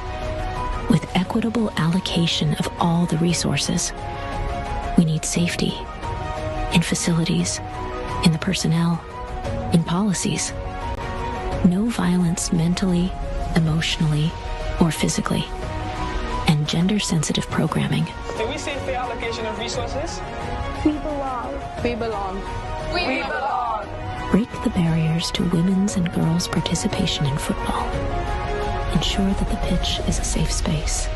with equitable allocation of all the resources. We need safety in facilities, in the personnel, in policies. No violence mentally, emotionally, or physically. And gender-sensitive programming. Do we say fair allocation of resources? We belong. We belong. We belong. Break the barriers to women's and girls' participation in football. Ensure that the pitch is a safe space.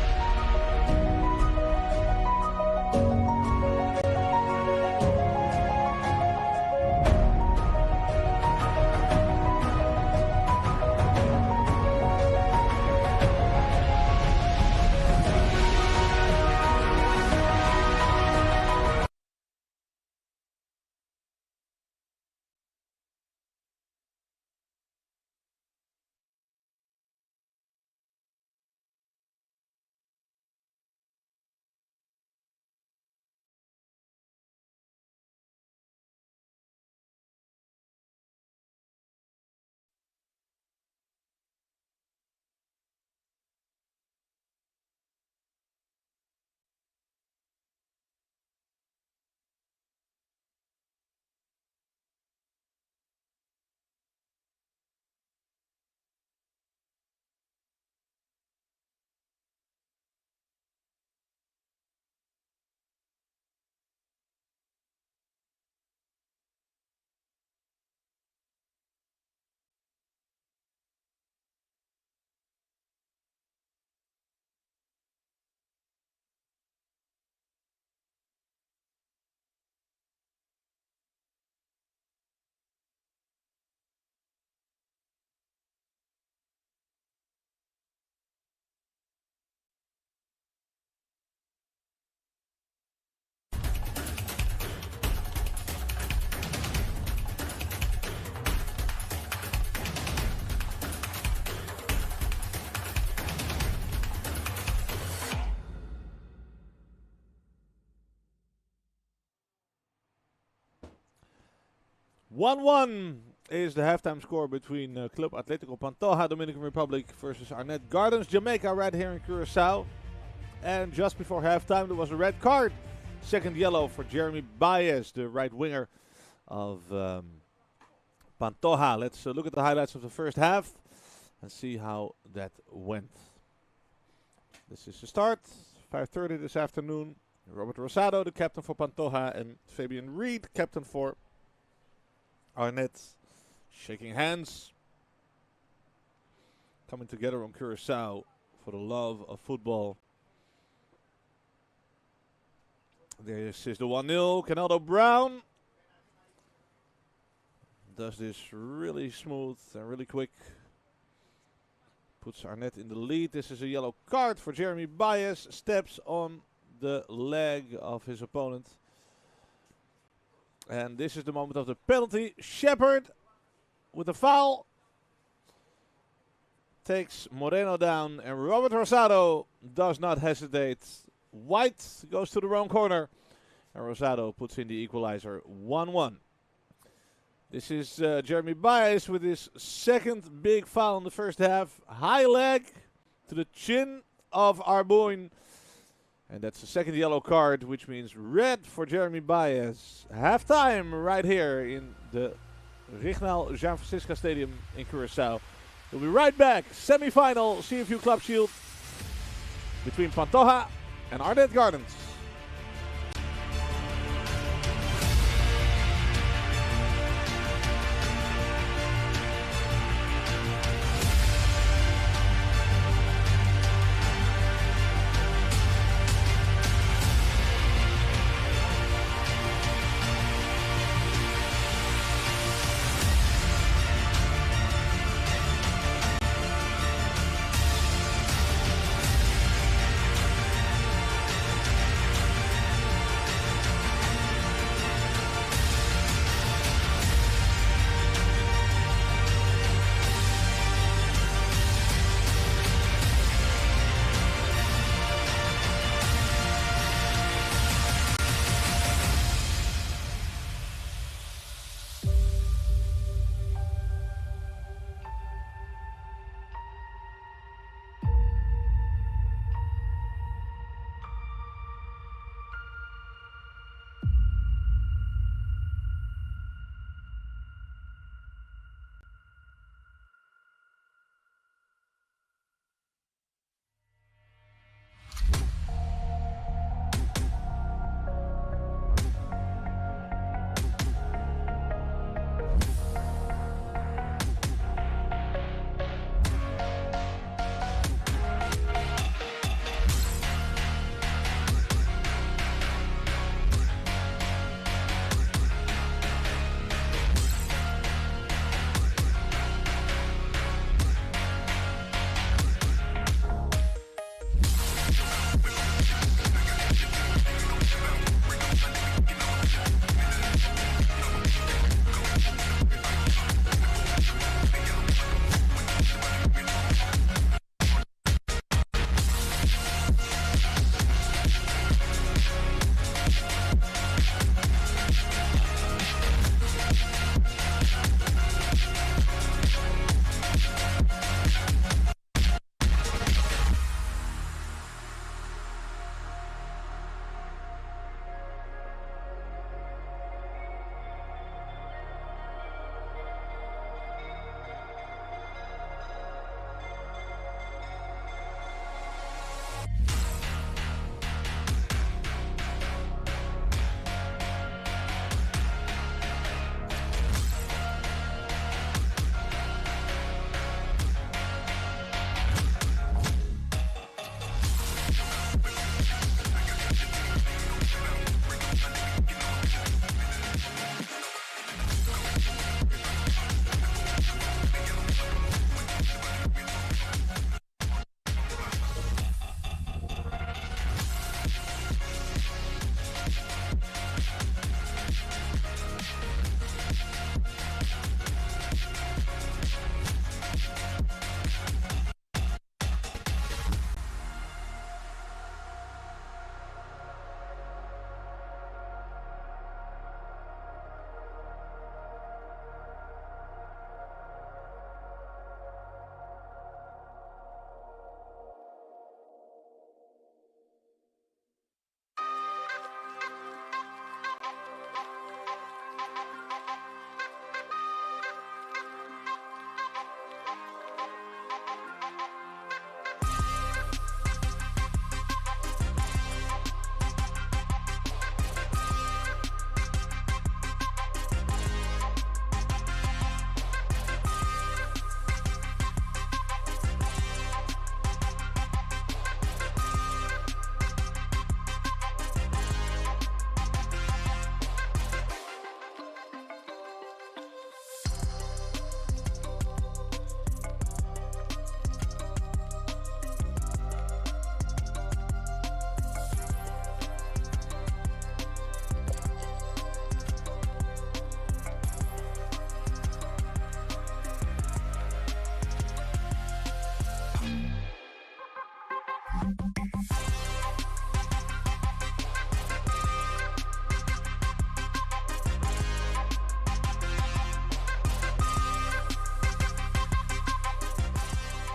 One is the halftime score between Club Atletico Pantoja, Dominican Republic versus Arnett Gardens, Jamaica, right here in Curacao. And just before halftime, there was a red card. Second yellow for Jeremy Baez, the right winger of Pantoja. Let's look at the highlights of the first half. and see how that went. This is the start. 5:30 this afternoon. Robert Rosado, the captain for Pantoja, and Fabian Reed, captain for Arnett, shaking hands. Coming together on Curaçao for the love of football. This is the 1-0. Canaldo Brown does this really smooth and really quick. Puts Arnett in the lead. This is a yellow card for Jeremy Baez. Steps on the leg of his opponent. And this is the moment of the penalty. Shepard with the foul. Takes Moreno down, and Robert Rosado does not hesitate. White goes to the wrong corner, and Rosado puts in the equalizer. 1-1. This is Jeremy Baez with his second big foul in the first half. High leg to the chin of Arboin. And that's the second yellow card, which means red for Jeremy Baez. Halftime right here in the Regnal Jean Francisca Stadium in Curaçao. We'll be right back. Semi-final CFU Club Shield between Pantoja and Arnett Gardens.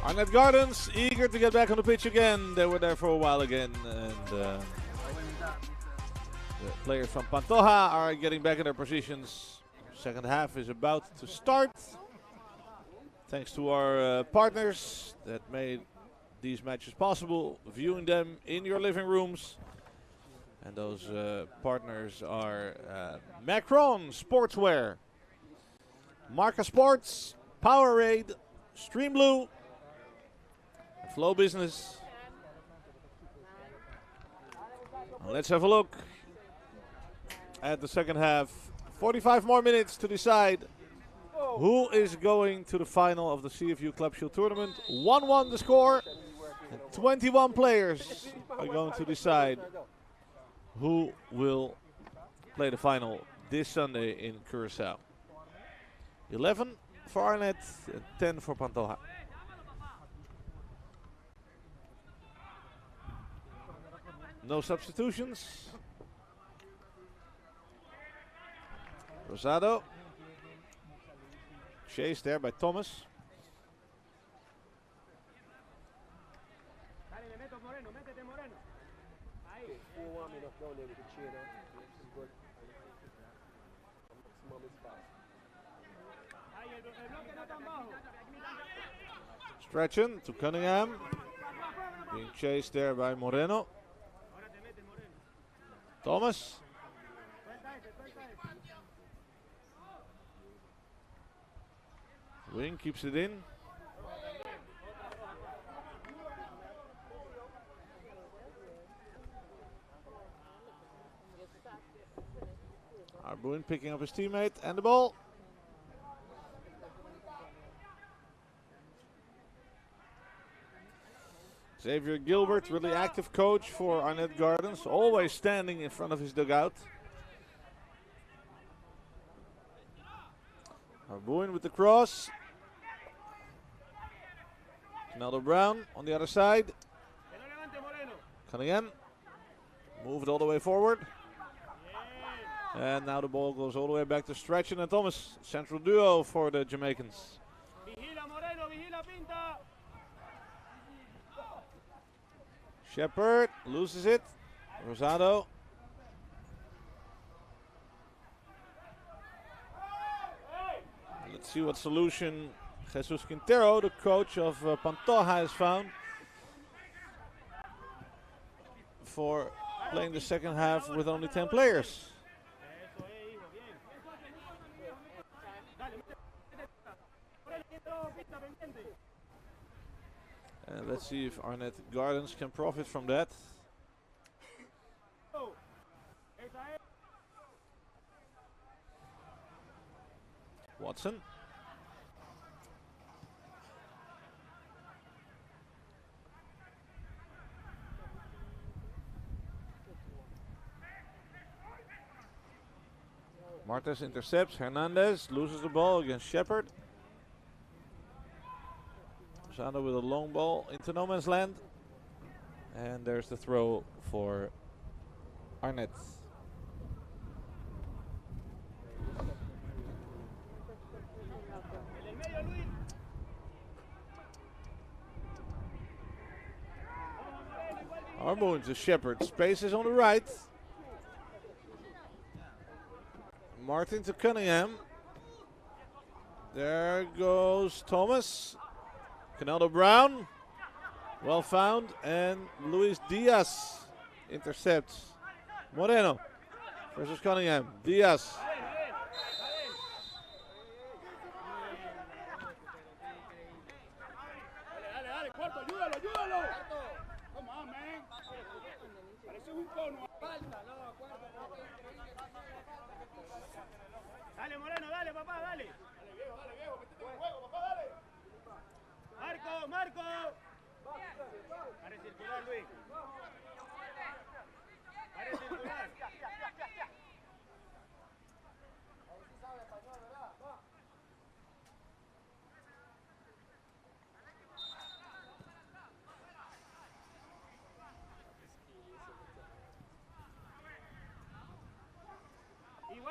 Arnett Gardens eager to get back on the pitch again. They were there for a while again, and the players from Pantoja are getting back in their positions. Second half is about to start. Thanks to our partners that made these matches possible, viewing them in your living rooms. And those partners are Macron Sportswear, Marca Sports, Powerade, Stream Blue, Flow Business. Now let's have a look at the second half. 45 more minutes to decide who is going to the final of the CFU Club Shield Tournament. 1-1 the score, and 21 players are going to decide who will play the final this Sunday in Curaçao. 11 for Arnett and 10 for Pantoja. No substitutions. Rosado. Chased there by Thomas. Stretching to Cunningham. Being chased there by Moreno. Thomas. Wing keeps it in. Arbuin picking up his teammate and the ball. Xavier Gilbert, really active coach for Arnett Gardens, always standing in front of his dugout. Arbuin with the cross. Ronaldo Brown on the other side. Cunningham moved all the way forward. And now the ball goes all the way back to Stretchen and Thomas. Central duo for the Jamaicans. Shepard loses it. Rosado. Let's see what solution Jesus Quintero, the coach of Pantoja, has found for playing the second half with only 10 players. And let's see if Arnett Gardens can profit from that. Watson. Martes intercepts. Hernandez loses the ball against Shepard. Rosado with a long ball into no man's land. And there's the throw for Arnett. Arbuin to Shepard. Space is on the right. Martin to Cunningham. There goes Thomas. Canaldo Brown. Well found. And Luis Diaz intercepts. Moreno versus Cunningham. Diaz. Dale Moreno, dale papá, dale. Marco, Marco. Para circular Luis. Para circular.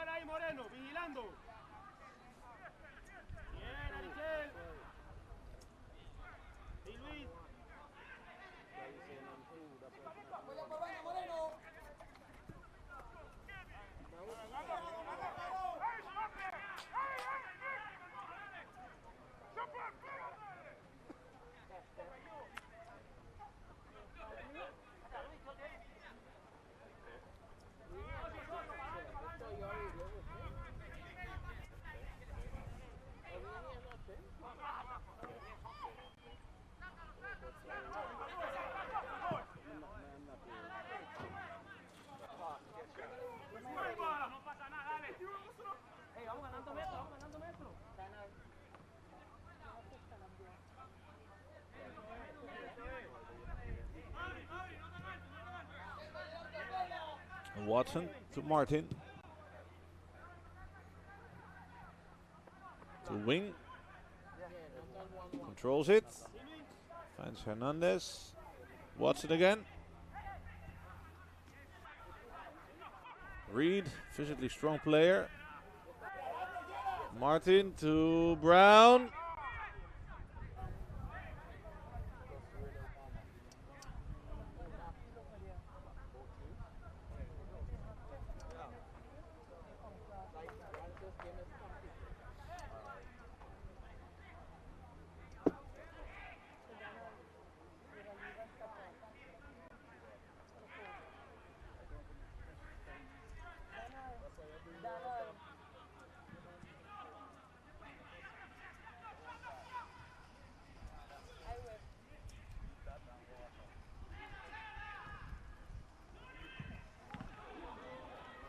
ver ahí, Moreno, vigilando. Bien, Arichel. Sí, Luis. No pasa nada, dale. Hey, vamos ganando metros, vamos ganando metros. Watson to Martin. To wing. Controls it. Finds Hernandez. Watson again. Reed, physically strong player. Martin to Brown.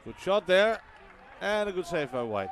Good shot there. And a good save by White.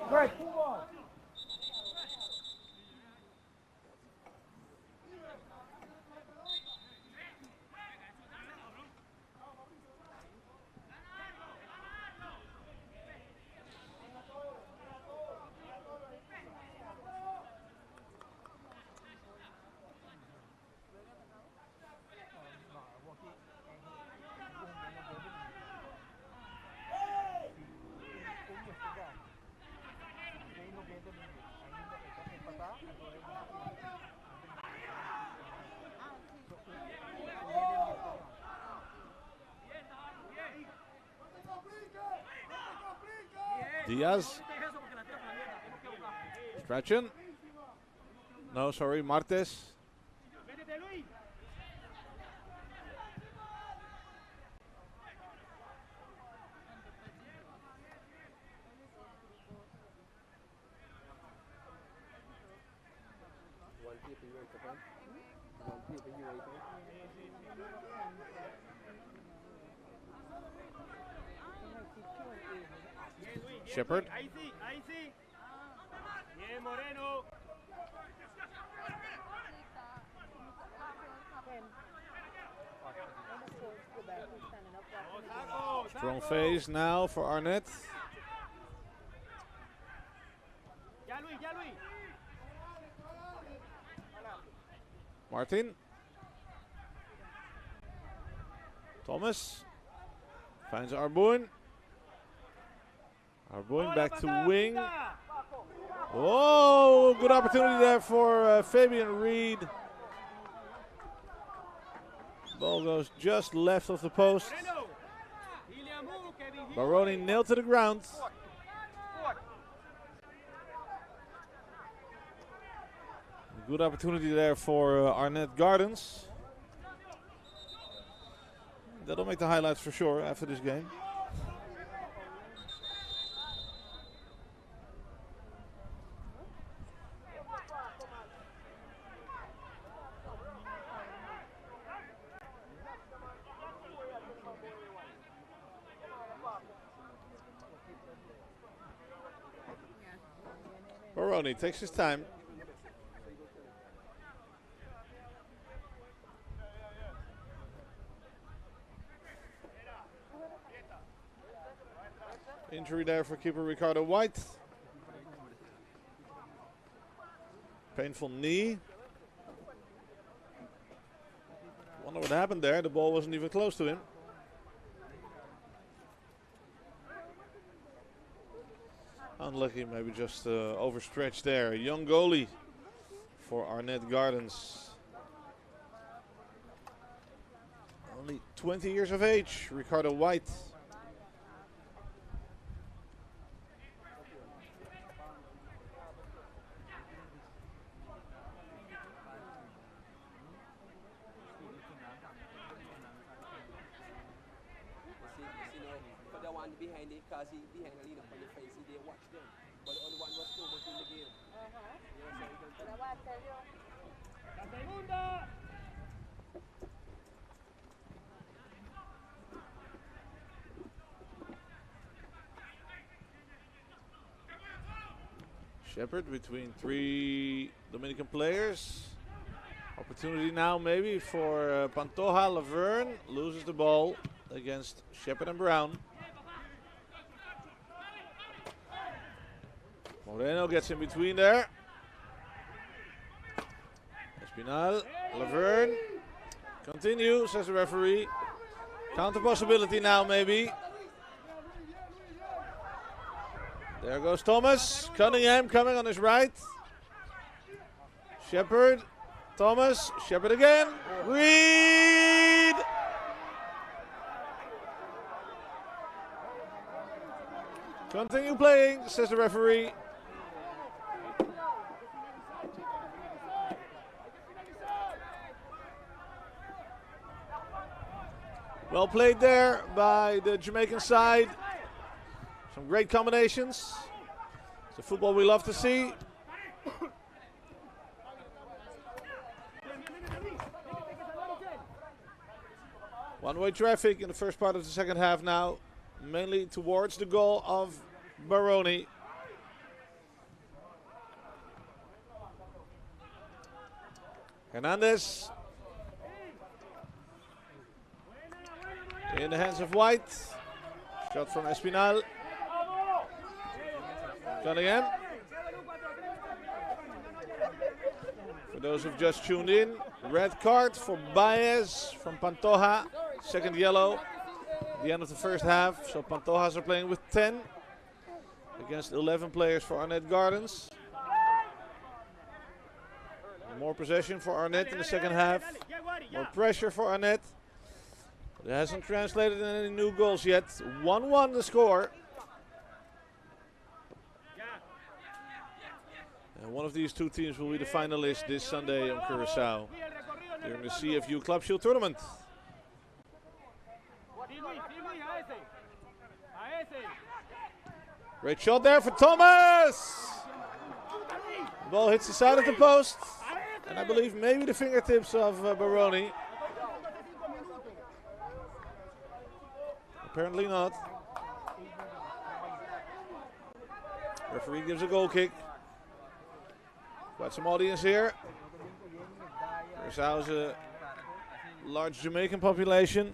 Great, move on. Diaz. Stretching. No, sorry, Martes. Shepard. Ahí sí, ahí sí. Bien, Moreno. Strong phase now for Arnett. Ya Luis, ya Luis. Martin. Thomas finds Arboin. Arboin back to wing. Oh, good opportunity there for Fabian Reed. Ball goes just left of the post. Baroni nailed to the ground. Good opportunity there for Arnett Gardens. That'll make the highlights for sure after this game. Baroni takes his time. Injury there for keeper Ricardo White. Painful knee. Wonder what happened there. The ball wasn't even close to him. Unlucky, maybe just overstretched there. A young goalie for Arnett Gardens. Only 20 years of age, Ricardo White. Behind it, because he behind the lead up on the face, he didn't watch them. But the other one was too much in the game. Shepard between three Dominican players. Opportunity now maybe for Pantoja. Laverne loses the ball against Shepard and Brown. Moreno gets in between there. Espinal, Laverne. Continue, says the referee. Counter possibility now, maybe. There goes Thomas. Cunningham coming on his right. Shepard. Thomas. Shepard again. Reed! Continue playing, says the referee. Well played there by the Jamaican side. Some great combinations. It's the football we love to see. One-way traffic in the first part of the second half now. Mainly towards the goal of Baroni. Hernandez. In the hands of White. Shot from Espinal. Cunningham. For those who've just tuned in, red card for Baez from Pantoja. Second yellow at the end of the first half. So Pantojas are playing with 10 against 11 players for Arnett Gardens. More possession for Arnett in the second half. More pressure for Arnett. It hasn't translated in any new goals yet. 1-1 the score. And one of these two teams will be the finalists this Sunday on Curaçao during the CFU Club Shield tournament. Great shot there for Thomas. The ball hits the side of the post. And I believe maybe the fingertips of Baroni. Apparently not. Referee gives a goal kick. Got some audience here. Curaçao is a large Jamaican population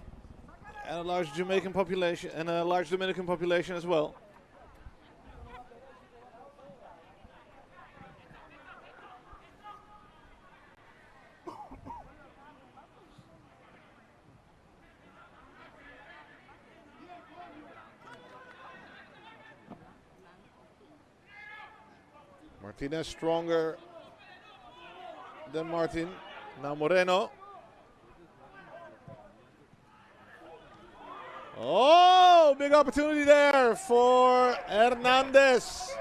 and a large Jamaican population and a large Dominican population as well. Martinez stronger than Martin. Now Moreno. Oh, big opportunity there for Hernandez.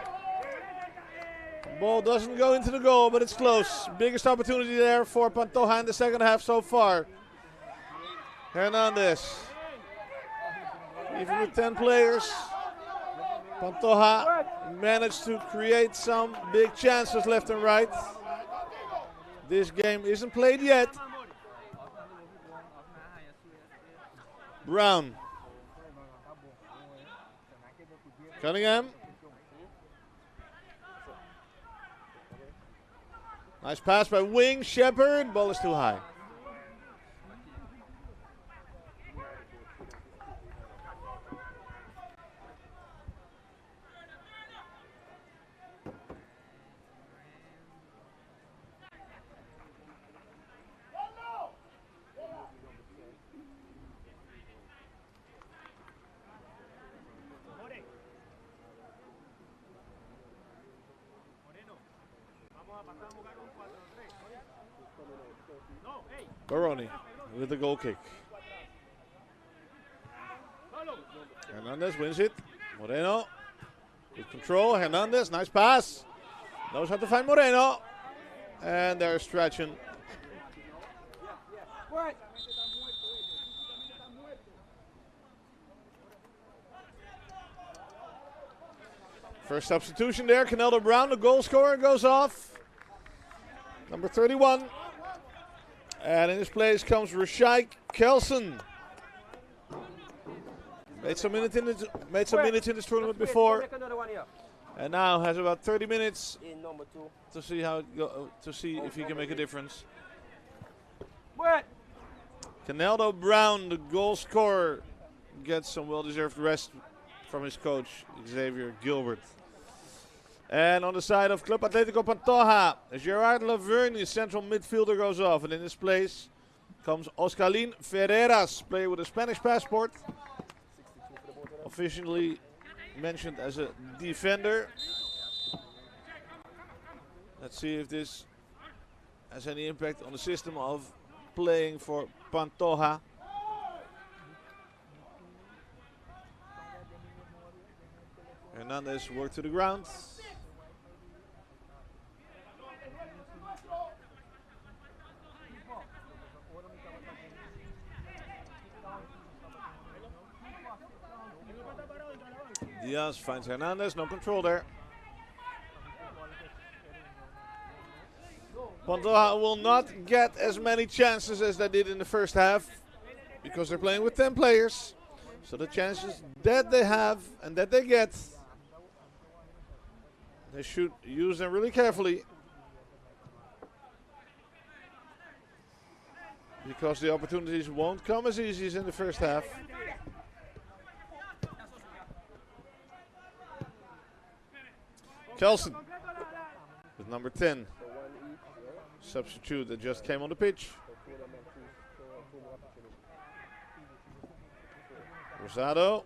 Ball doesn't go into the goal, but it's close. Biggest opportunity there for Pantoja in the second half so far. Hernandez. Even with 10 players, Pantoja managed to create some big chances left and right. This game isn't played yet. Brown. Cunningham. Nice pass by Wing. Shepard. Ball is too high. Baroni with the goal kick. Hernandez wins it. Moreno with control. Hernandez, nice pass. Knows how to find Moreno. And they're stretching. First substitution there. Caneldo Brown, the goal scorer, goes off. Number 31. And in his place comes Rashik Kelson. Made some minutes in this tournament before, and now has about 30 minutes to see how to see if he can make a difference. Caneldo Brown, the goal scorer, gets some well-deserved rest from his coach Xavier Gilbert. And on the side of Club Atletico Pantoja, Gerard Laverne, central midfielder, goes off. And in his place comes Oscalin Ferreras, player with a Spanish passport. Officially mentioned as a defender. Let's see if this has any impact on the system of playing for Pantoja. Hernandez worked to the ground. Diaz finds Hernandez, no control there. Pantoja will not get as many chances as they did in the first half because they're playing with 10 players. So the chances that they have and that they get, they should use them really carefully, because the opportunities won't come as easy as in the first half. Kelson with number 10, substitute that just came on the pitch. Rosado.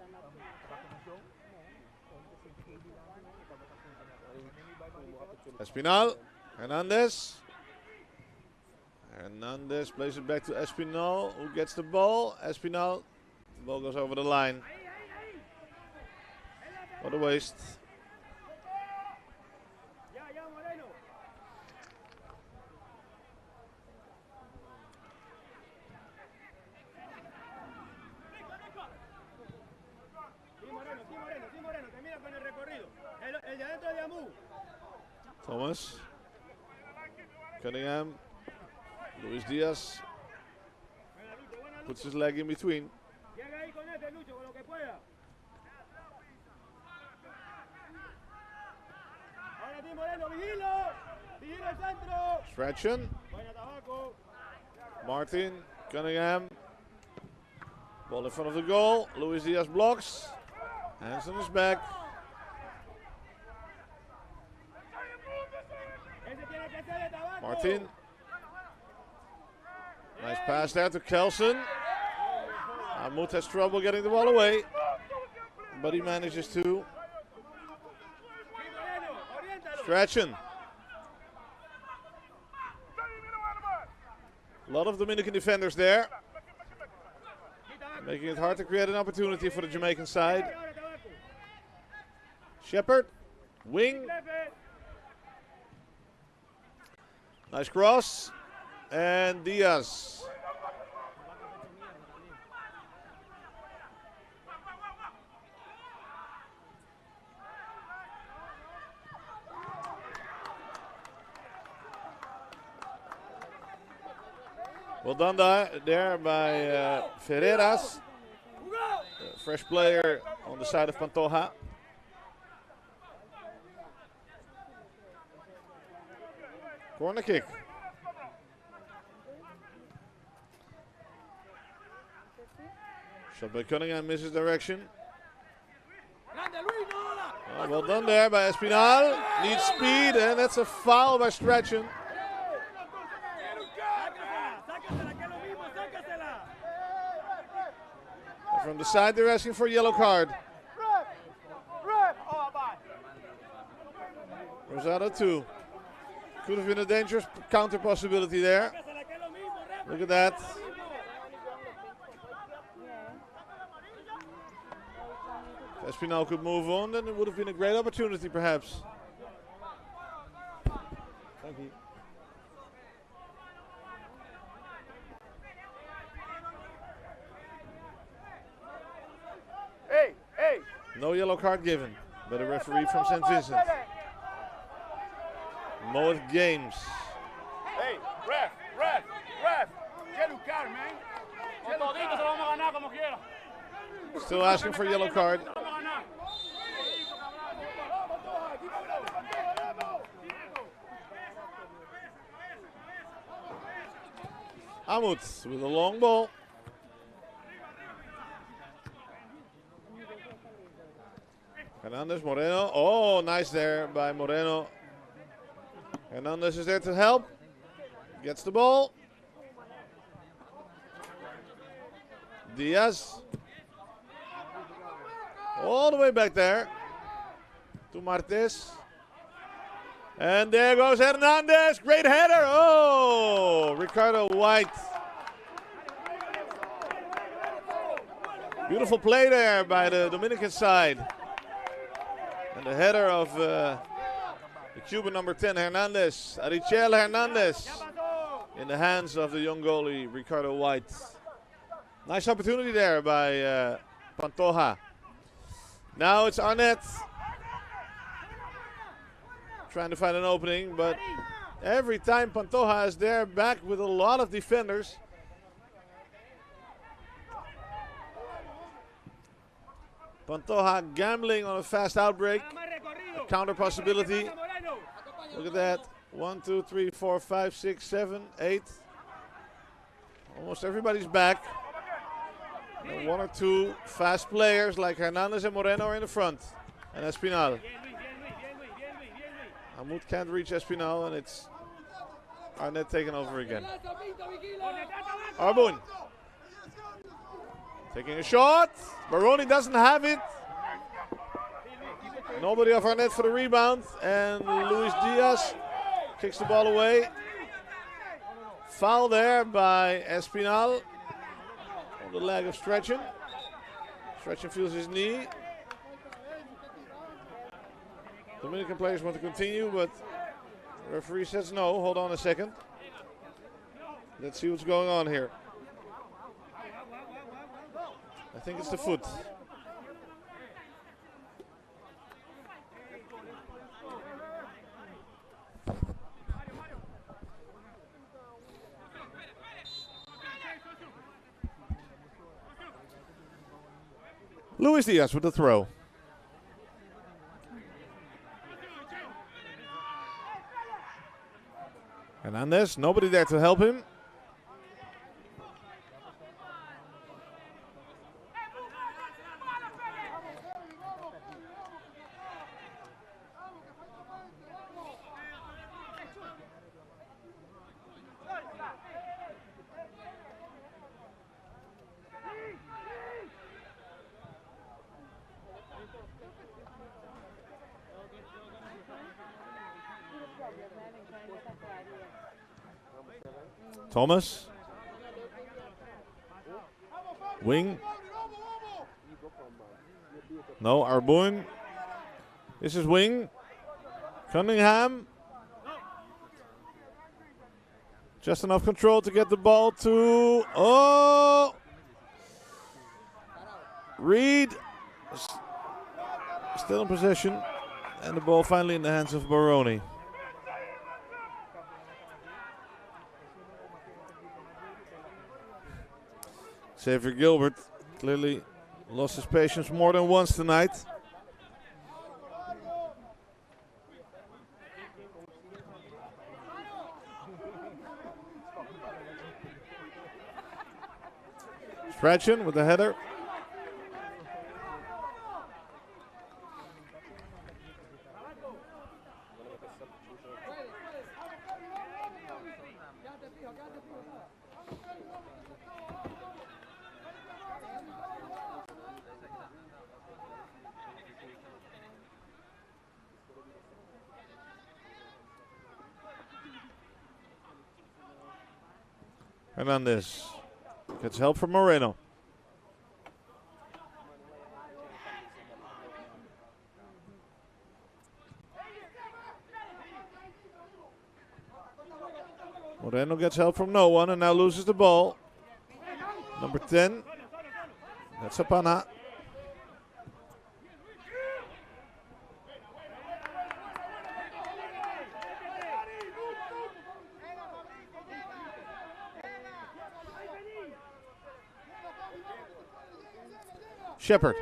Espinal. Hernandez. Hernandez plays it back to Espinal, who gets the ball. Espinal, the ball goes over the line. What a waste. Thomas. Cunningham. Luis Diaz puts his leg in between. Stretchen. Martin. Cunningham. Ball in front of the goal. Luis Diaz blocks. Hands on his back. Martin. Nice pass there to Kelson. Ahmoud has trouble getting the ball away, but he manages to. Stretchen. A lot of Dominican defenders there. Making it hard to create an opportunity for the Jamaican side. Shepard, wing. Nice cross. And Diaz. Well done there by Ferreras. Fresh player on the side of Pantoja. Corner kick. Shot by Cunningham, misses direction. Oh, well done there by Espinal. Needs speed, and that's a foul by Strachan. From the side, they're asking for a yellow card. Rosado 2. Could have been a dangerous counter possibility there. Look at that. If Espinal could move on, then it would have been a great opportunity perhaps. Thank you. No yellow card given by the referee from St. Vincent. Moet Games. Hey, ref. ¿Qué lugar, man? Toditos se lo vamos a ganar como quiera. Still asking for a yellow card. Amut with a long ball. Hernandez, Moreno. Oh, nice there by Moreno. Hernandez is there to help. Gets the ball. Diaz. All the way back there to Martes. And there goes Hernandez. Great header. Oh, Ricardo White. Beautiful play there by the Dominican side. And the header of the Cuban number 10, Hernandez. Arichel Hernandez. In the hands of the young goalie, Ricardo White. Nice opportunity there by Pantoja. Now it's Arnett. Trying to find an opening, but every time Pantoja is there, back with a lot of defenders. Pantoja gambling on a fast outbreak. A counter possibility. Look at that. 1, 2, 3, 4, 5, 6, 7, 8. Almost everybody's back. And 1 or 2 fast players like Hernandez and Moreno are in the front. And Espinal. Amut can't reach Espinal, and it's Arnett taking over again. Arbun. Taking a shot. Baroni doesn't have it. Nobody of Arnett for the rebound. And Luis Diaz kicks the ball away. Foul there by Espinal on the leg of Strachan. Strachan feels his knee. Dominican players want to continue, but the referee says no. Hold on a second. Let's see what's going on here. I think it's the foot. Luis Diaz with the throw. Hernandez, nobody there to help him. Thomas Wing. No, Arboin. This is wing. Cunningham. Just enough control to get the ball to... Oh! Reed. Still in possession. And the ball finally in the hands of Baroni. Xavier Gilbert clearly lost his patience more than once tonight. Stretchen with the header. Hernandez gets help from Moreno. Moreno gets help from no one and now loses the ball. Number 10. That's Apana. Shepard.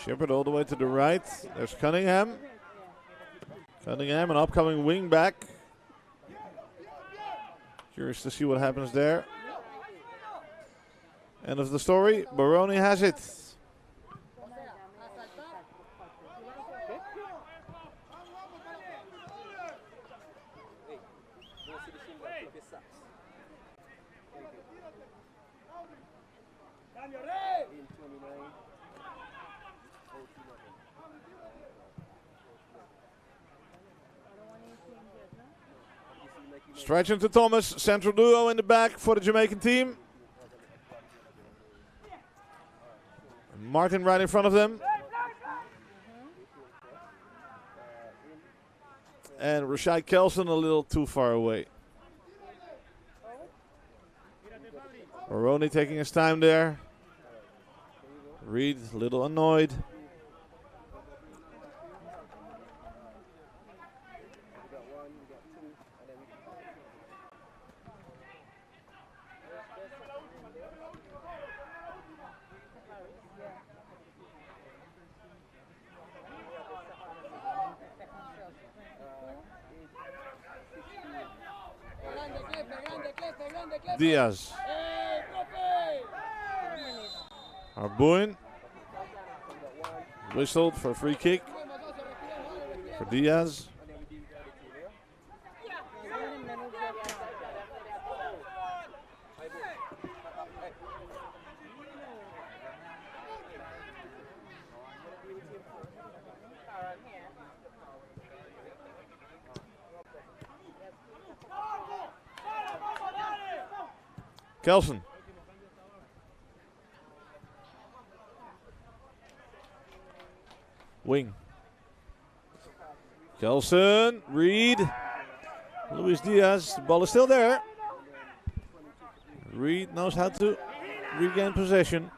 Shepard all the way to the right. There's Cunningham. Cunningham, an upcoming wing back. Curious to see what happens there. End of the story. Baroni has it. Stretching to Thomas, central duo in the back for the Jamaican team. Martin right in front of them. And Rashad Kelson a little too far away. Baroni taking his time there. Reed a little annoyed. Diaz. Arboin. Whistled for a free kick for Diaz. Kelson. Wing. Kelson. Reed. Luis Diaz. The ball is still there. Reed knows how to regain possession.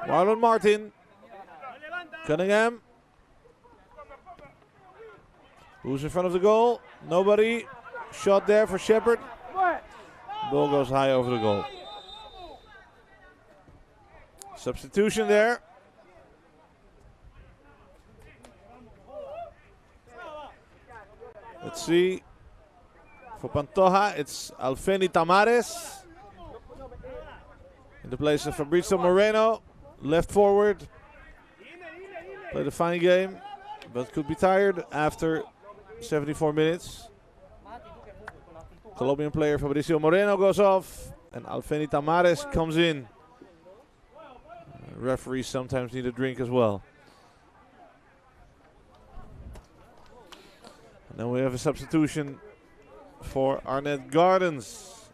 Marlon Martin. Cunningham. Who's in front of the goal? Nobody. Shot there for Shepard. Ball goes high over the goal. Substitution there. Let's see. For Pantoja, it's Alfeni Tamares. In the place of Fabrizio Moreno. Left forward. Played a fine game, but could be tired after 74 minutes. Colombian player Fabrizio Moreno goes off and Alfeni Tamares comes in. Referees sometimes need a drink as well. And then we have a substitution for Arnett Gardens.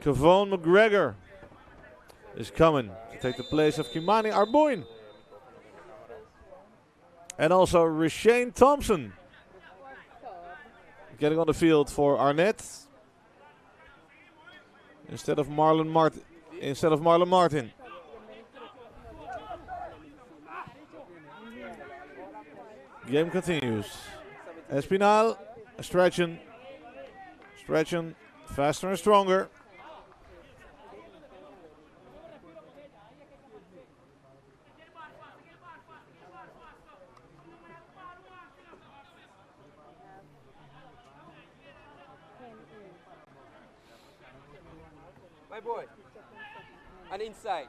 Kevon McGregor is coming to take the place of Kimani Arboin. And also Rashane Thompson getting on the field for Arnett instead of Marlon Martin. Game continues. Espinal stretching, faster and stronger. My boy. And inside.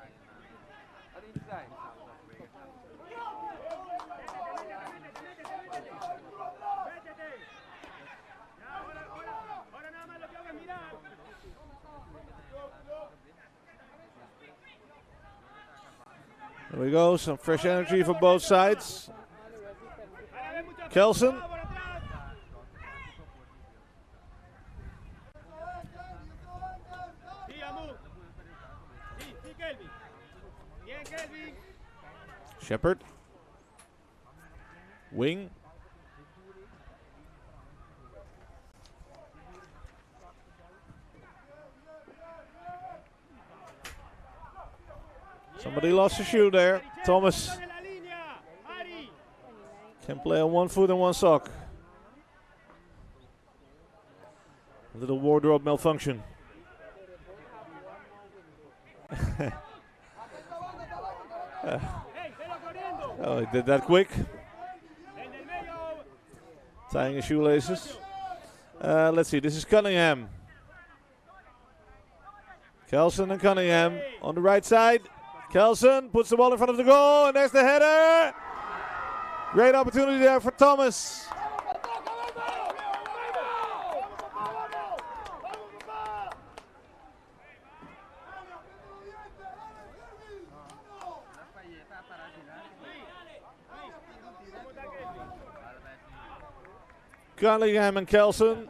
There we go, some fresh energy for both sides. Kelson. Shepard. Wing. Somebody lost a shoe there. Thomas can play on one foot and one sock. A little wardrobe malfunction. Oh, he did that quick. Tying his shoelaces. Let's see, this is Cunningham. Kelson and Cunningham on the right side. Kelson puts the ball in front of the goal, and there's the header. Great opportunity there for Thomas. Cunningham and Kelson.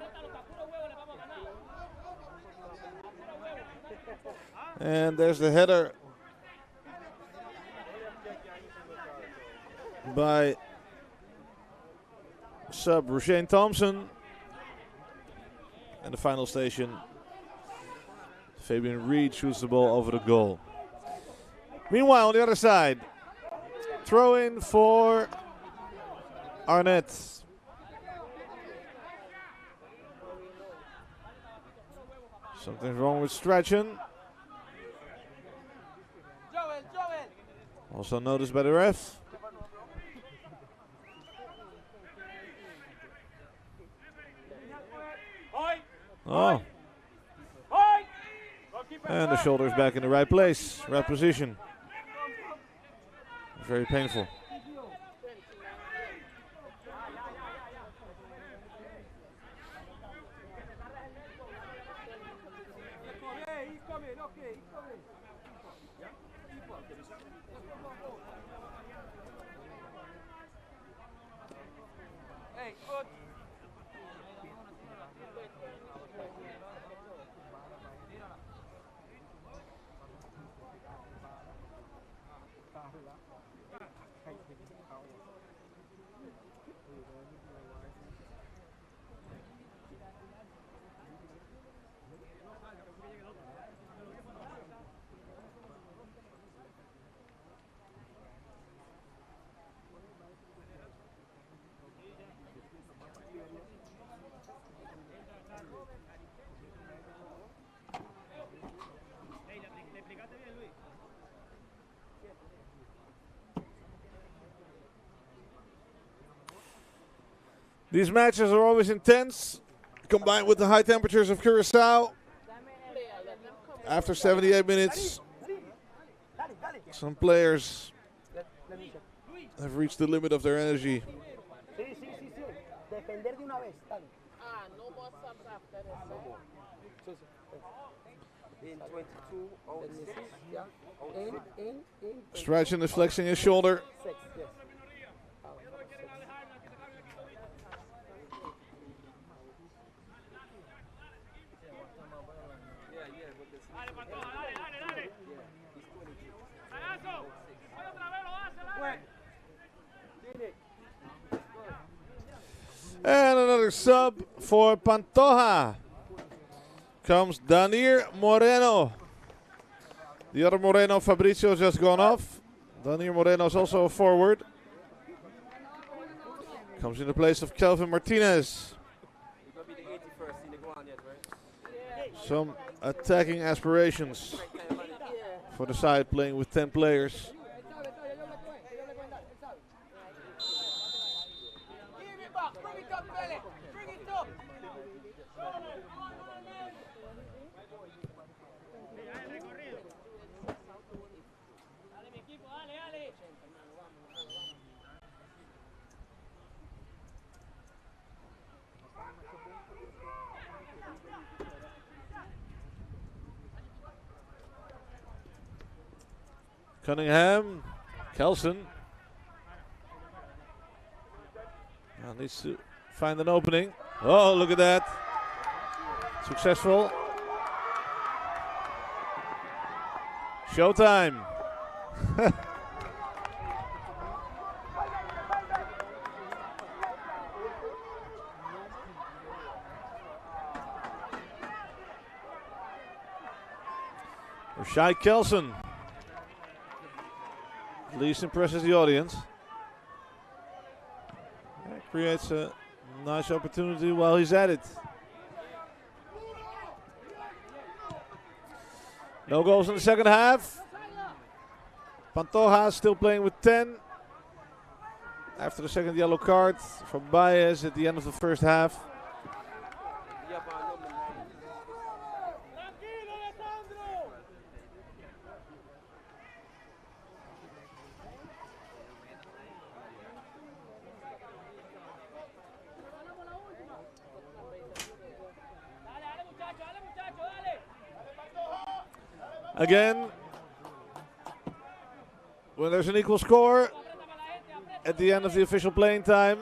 And there's the header by sub Rashane Thompson. And the final station, Fabian Reed shoots the ball over the goal. Meanwhile, on the other side, throw in for Arnett. Something's wrong with Strachan. Also noticed by the ref. Oh. And the shoulder's back in the right place, right position. Very painful. These matches are always intense, combined with the high temperatures of Curacao. After 78 minutes, some players have reached the limit of their energy. In 22, out 6, yeah. In Stretching is flexing his shoulder. 6, yes. Out 6. Yeah, but this Dale, Pantoja, dale. yeah, he's 22. Cagazo. Voy otra vez, lo hace, dale. Quick. Phoenix. And another sub for Pantoja. Comes Danir Moreno. The other Moreno, Fabricio, just gone off. Danir Moreno is also a forward. Comes in the place of Kelvin Martinez. He's going to be the 81st in the ground yet, right? Some attacking aspirations for the side playing with 10 players. Cunningham, Kelson. Now needs to find an opening. Oh, look at that. Successful. Showtime. Rashai Kelson. At least impresses the audience. That creates a nice opportunity while he's at it. No goals in the second half. Pantoja still playing with 10. After the second yellow card from Baez at the end of the first half. Again, when there's an equal score at the end of the official playing time,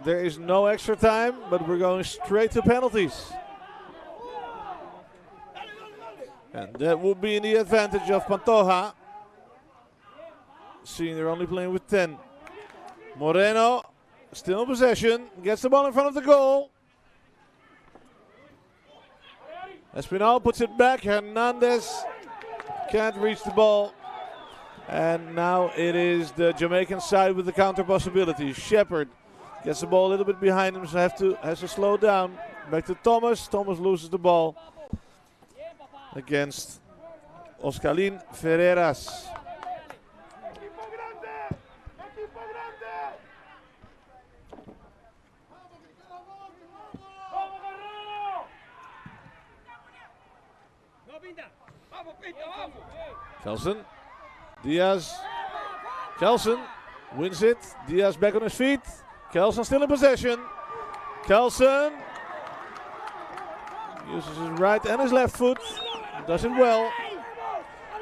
there is no extra time, but we're going straight to penalties. And that will be in the advantage of Pantoja, seeing they're only playing with 10. Moreno, still in possession, gets the ball in front of the goal. Espinal puts it back, Hernandez can't reach the ball. And now it is the Jamaican side with the counter possibility. Shepard gets the ball a little bit behind him, so has to slow down. Back to Thomas. Thomas loses the ball against Oscalin Ferreras. Kelson, Diaz, Kelson wins it. Diaz back on his feet. Kelson still in possession. Kelson uses his right and his left foot. Does it well.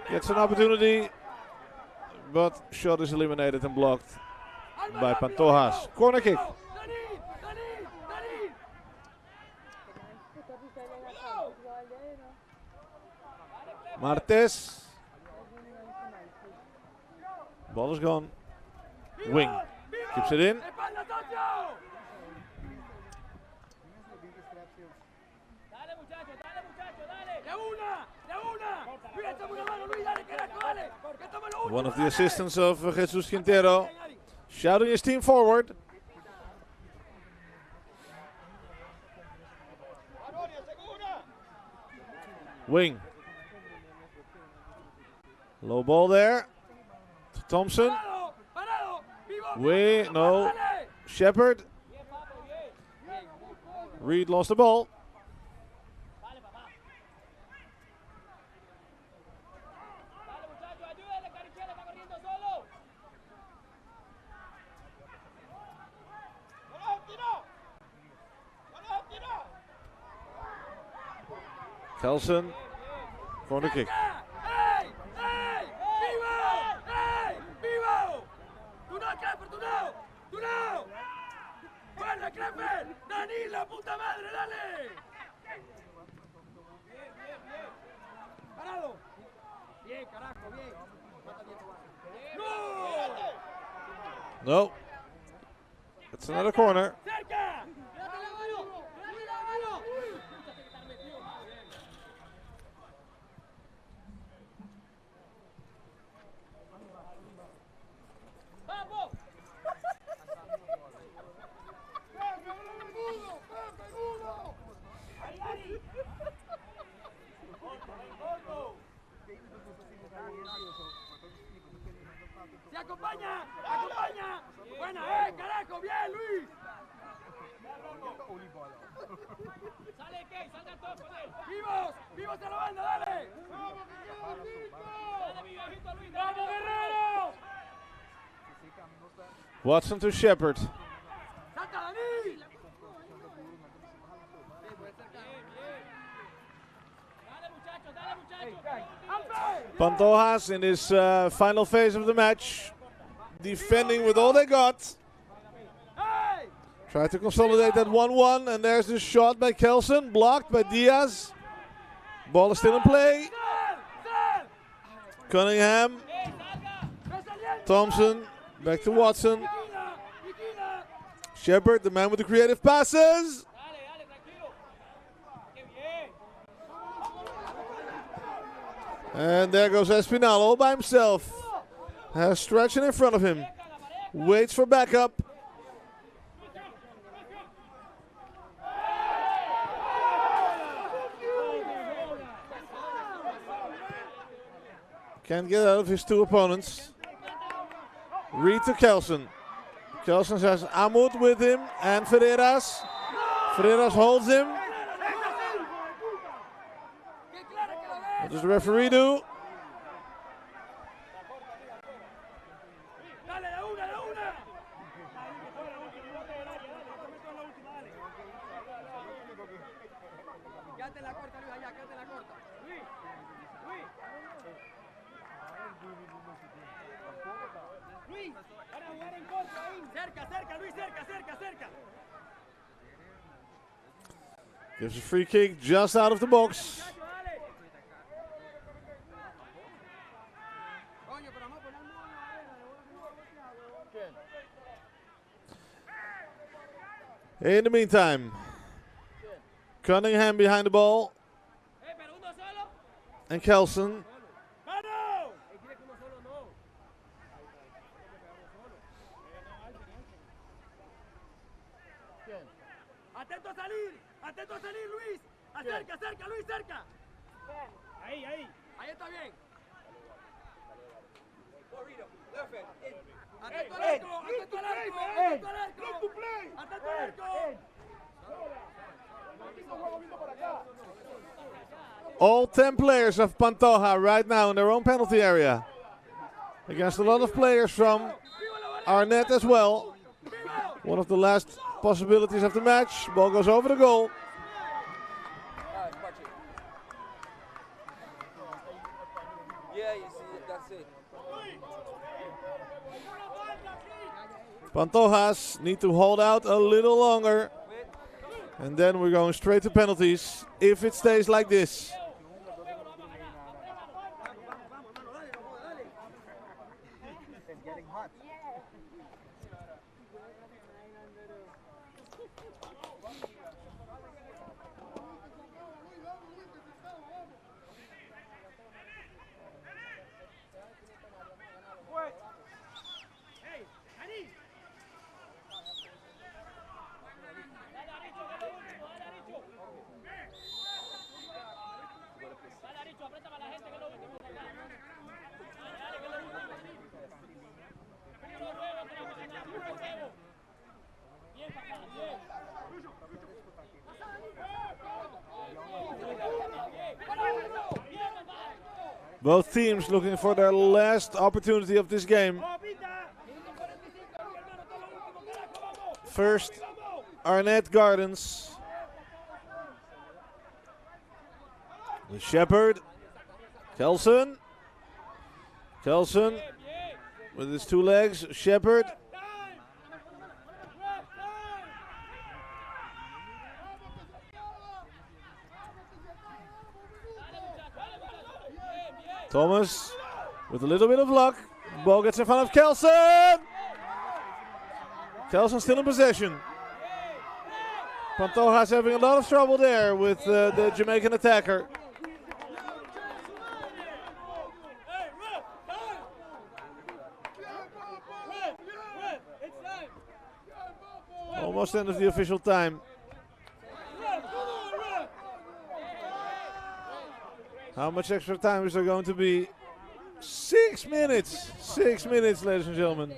Gets an opportunity, but shot is eliminated and blocked by Pantojas. Corner kick. Martes. Ball is gone. Wing. Keeps it in. One of the assistants of Jesus Quintero shouting his team forward. Wing. Low ball there. Thompson. No. Shepard. Reed lost the ball. Kelson Corner kick. ¡Ey! ¡Ey! ¡Vivo! ¡Ey! ¡Vivo! ¡Tú no, Clefer! ¡Tú no! ¡Tú no! ¡Guarda, Clefer! ¡Dani, la puta madre! ¡Dale! ¡Parado! Bien, carajo, bien. ¡No! No. It's another corner. ¡Cerca! ¡Se acompaña! ¡Acompaña! ¡Buena, carajo! ¡Bien, Luis! ¡Sale, Key! ¡Salga todo con él! ¡Vivos! ¡Vivos a la banda! ¡Dale! ¡Vamos, ¡dale, mi viejito Luis! ¡Vamos, guerreros! Watson to Shepard. ¡Salta, Dani! Pantoja's in this final phase of the match. Defending with all they got. Try to consolidate that 1-1, and there's the shot by Kelson, blocked by Diaz. Ball is still in play. Cunningham. Thompson, back to Watson. Shepard, the man with the creative passes. And there goes Espinal all by himself. Has stretching in front of him. Waits for backup. Can't get out of his two opponents. Reed to Kelson. Kelson has Amut with him and Ferreras. Ferreras holds him. What does the referee do? Gives a free kick just out of the box. In the meantime, Cunningham behind the ball. And Kelson. Atento a salir, Luis. Acerca, cerca, Luis, cerca. Ahí, ahí. Ahí está bien. Atento al arco, atento al arco, atento al arco. Atento al arco. All 10 players of Pantoja right now in their own penalty area. Against a lot of players from Arnett as well. One of the last possibilities of the match. Ball goes over the goal. Yeah, you see, that's it. Pantojas need to hold out a little longer. And then we're going straight to penalties if it stays like this. Both teams looking for their last opportunity of this game. First, Arnett Gardens. With Shepard. Kelson. Kelson with his two legs. Shepard. Thomas with a little bit of luck. Ball gets in front of Kelson. Kelson still in possession. Pantoja's having a lot of trouble there with the Jamaican attacker. Almost end of the official time. How much extra time is there going to be? 6 minutes. 6 minutes, ladies and gentlemen.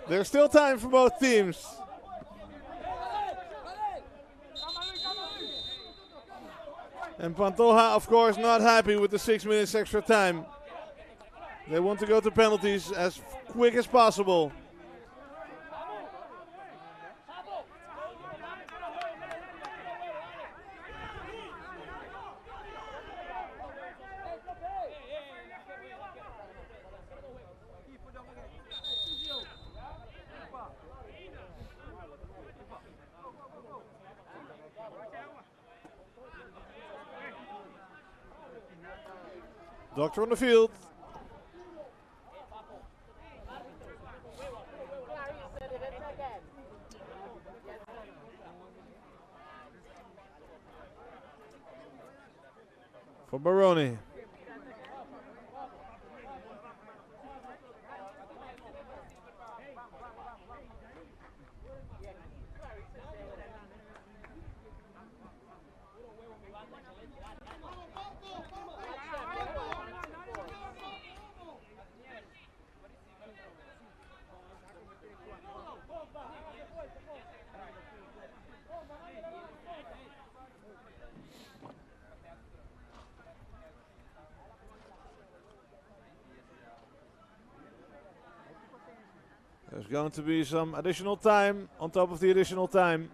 There's still time for both teams. And Pantoja, of course, not happy with the 6 minutes extra time. They want to go to penalties as quick as possible. Doctor on the field. For Baroni. There's going to be some additional time on top of the additional time.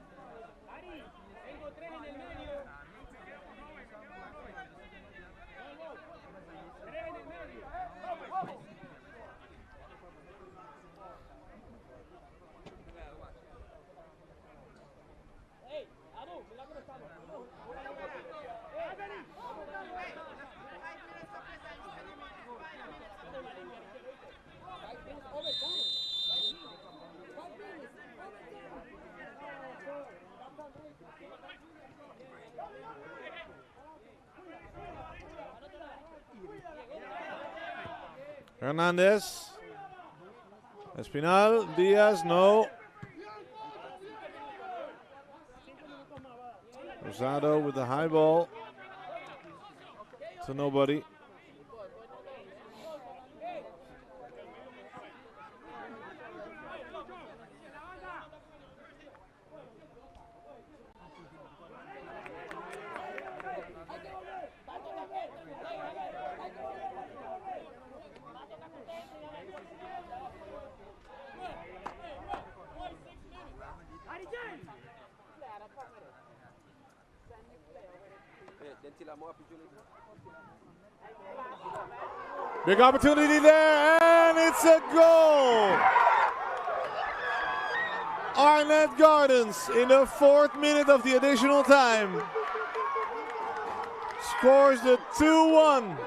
Hernandez. Espinal. Diaz. No. Rosado with the high ball. To nobody. Big opportunity there, and it's a goal! Arnett Gardens in the 4th minute of the additional time scores the 2-1.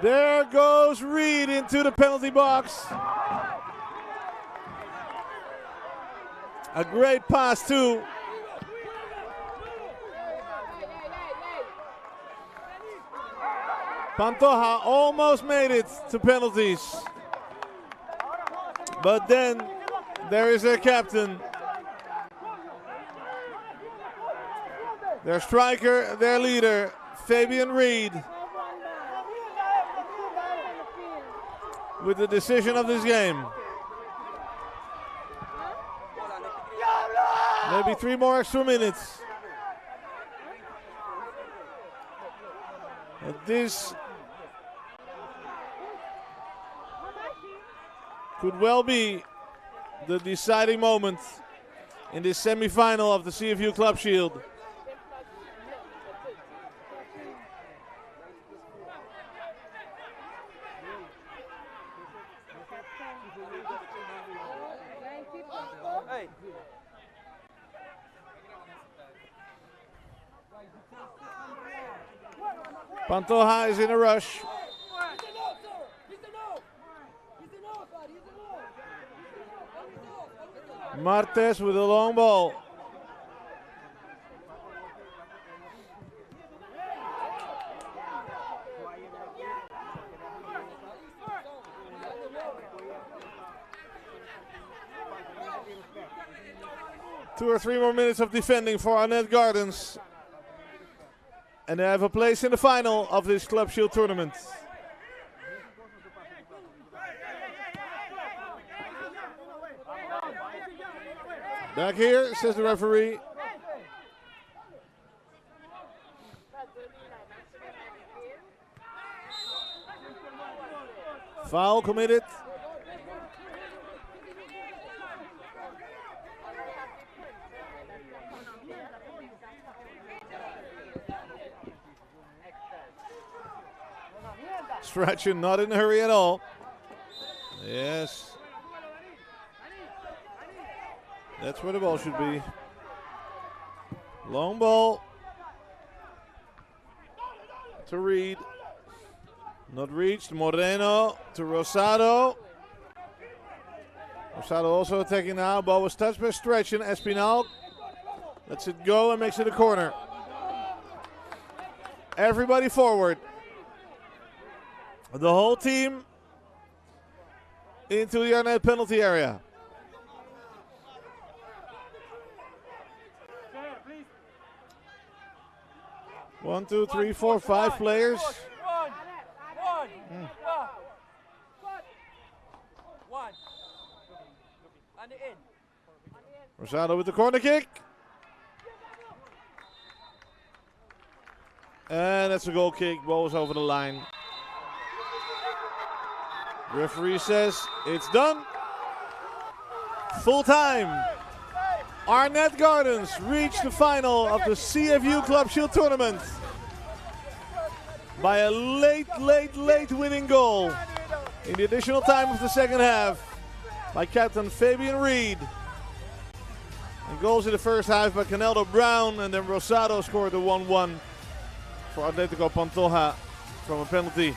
There goes Reed into the penalty box. A great pass too. Pantoja almost made it to penalties. But then there is their captain. Their striker, their leader, Fabian Reed. With the decision of this game. Maybe 3 more extra minutes. This could well be the deciding moment in this semi-final of the CFU Club Shield. Pantoja is in a rush. Martes with a long ball. Two or three more minutes of defending for Arnett Gardens. And they have a place in the final of this Club Shield tournament. Back here, says the referee. Foul committed. Stretching, not in a hurry at all. Yes. That's where the ball should be. Long ball to Reed. Not reached. Moreno to Rosado. Rosado also attacking now. Ball was touched by Stretching. Espinal lets it go and makes it a corner. Everybody forward. The whole team into the Arnett penalty area. One, two, three, four, five players. Rosado with the corner kick. And that's a goal kick. Ball is over the line. Referee says it's done. Full time. Arnett Gardens reached the final of the CFU Club Shield tournament by a late winning goal in the additional time of the second half by captain Fabian Reed. And goals in the first half by Caneldo Brown, and then Rosado scored the 1-1 for Atletico Pantoja from a penalty.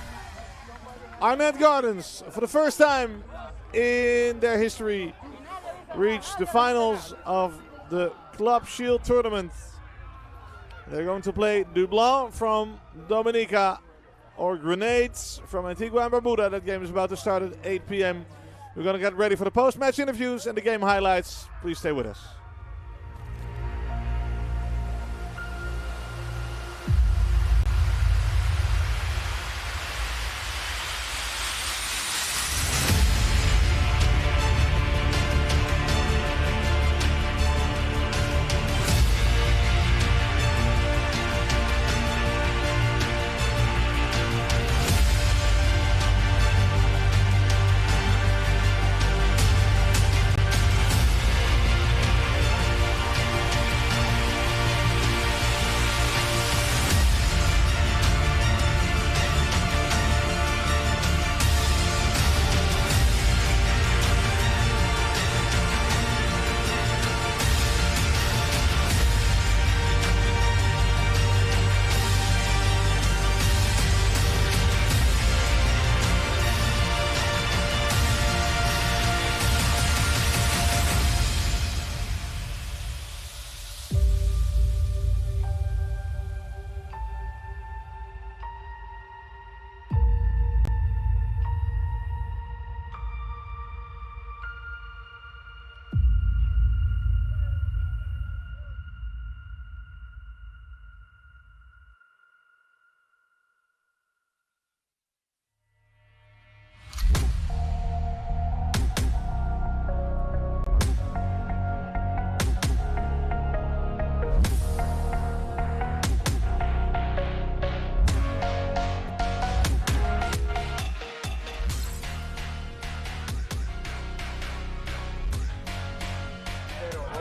Arnett Gardens, for the first time in their history, reached the finals of the Club Shield tournament. They're going to play Dublin from Dominica or Grenades from Antigua and Barbuda. That game is about to start at 8 p.m. We're going to get ready for the post-match interviews and the game highlights. Please stay with us.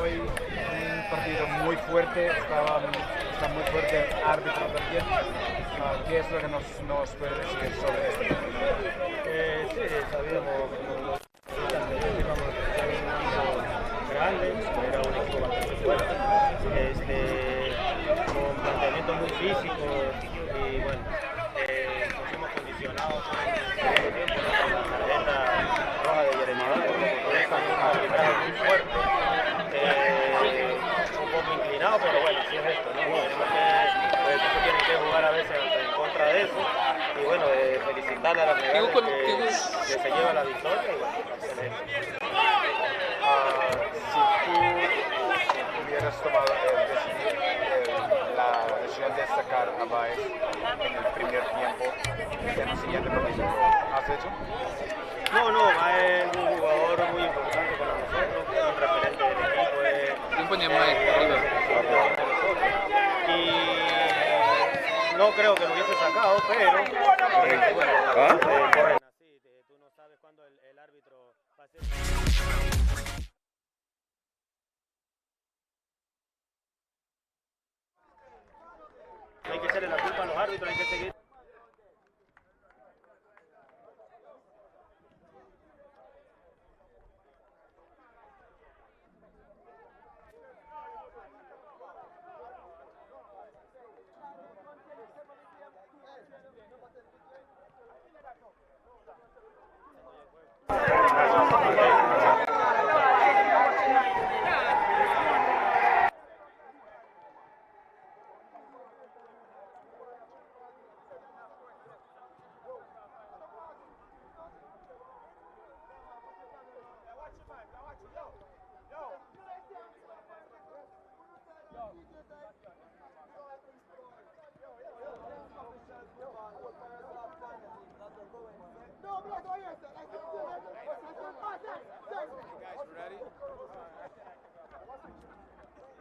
Hoy un partido muy fuerte, está muy fuerte el árbitro también. ¿Qué es lo que nos puede decir sobre este partido? Sí, sabíamos que íbamos a ser un equipo grande, era un equipo bastante fuerte, con planteamiento muy físico y bueno, nos hemos condicionado por el tiempo con la tarjeta roja de Jeremías, con esta misma arbitraje muy fuerte, un poco inclinado, pero bueno, así es esto, ¿no? Tenemos que, los equipos tienen que jugar a veces en contra de eso y bueno, felicitarle a la Real que se lleva la victoria y bueno, excelente. Si tú hubieras tomado la decisión de sacar a Baez en el primer tiempo en el siguiente partido, ¿has hecho? No, Baez es un jugador muy importante para nosotros, es un referente del equipo, y no creo que lo hubiese sacado, pero corren así, tú no sabes cuándo el árbitro va a ser. No hay que echarle la culpa a los árbitros, hay que seguir.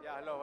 Yeah, hello.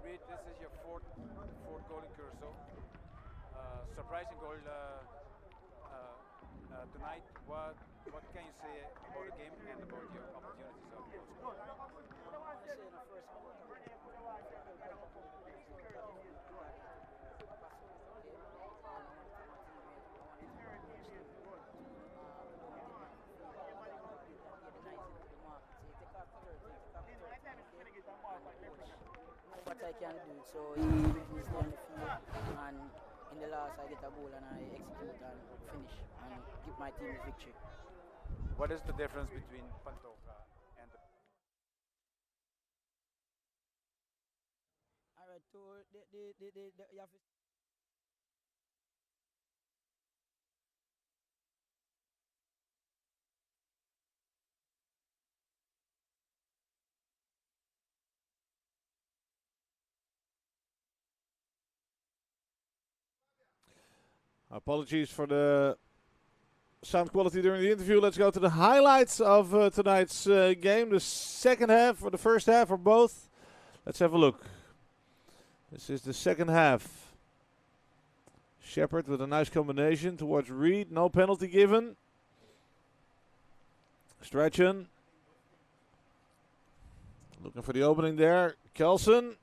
Reed, this is your fourth goal in Curacao. Surprising goal tonight. What can you say about the game and about your opportunities of goal scoring? What I can do, so he is on the field, and in the last I get a goal and I execute and finish and give my team a victory. What is the difference between Pantoja and the... Alright, so you have to... Apologies for the sound quality during the interview. Let's go to the highlights of tonight's game. The second half or the first half or both. Let's have a look. This is the second half. Shepard with a nice combination towards Reed. No penalty given. Strachan. Looking for the opening there. Kelson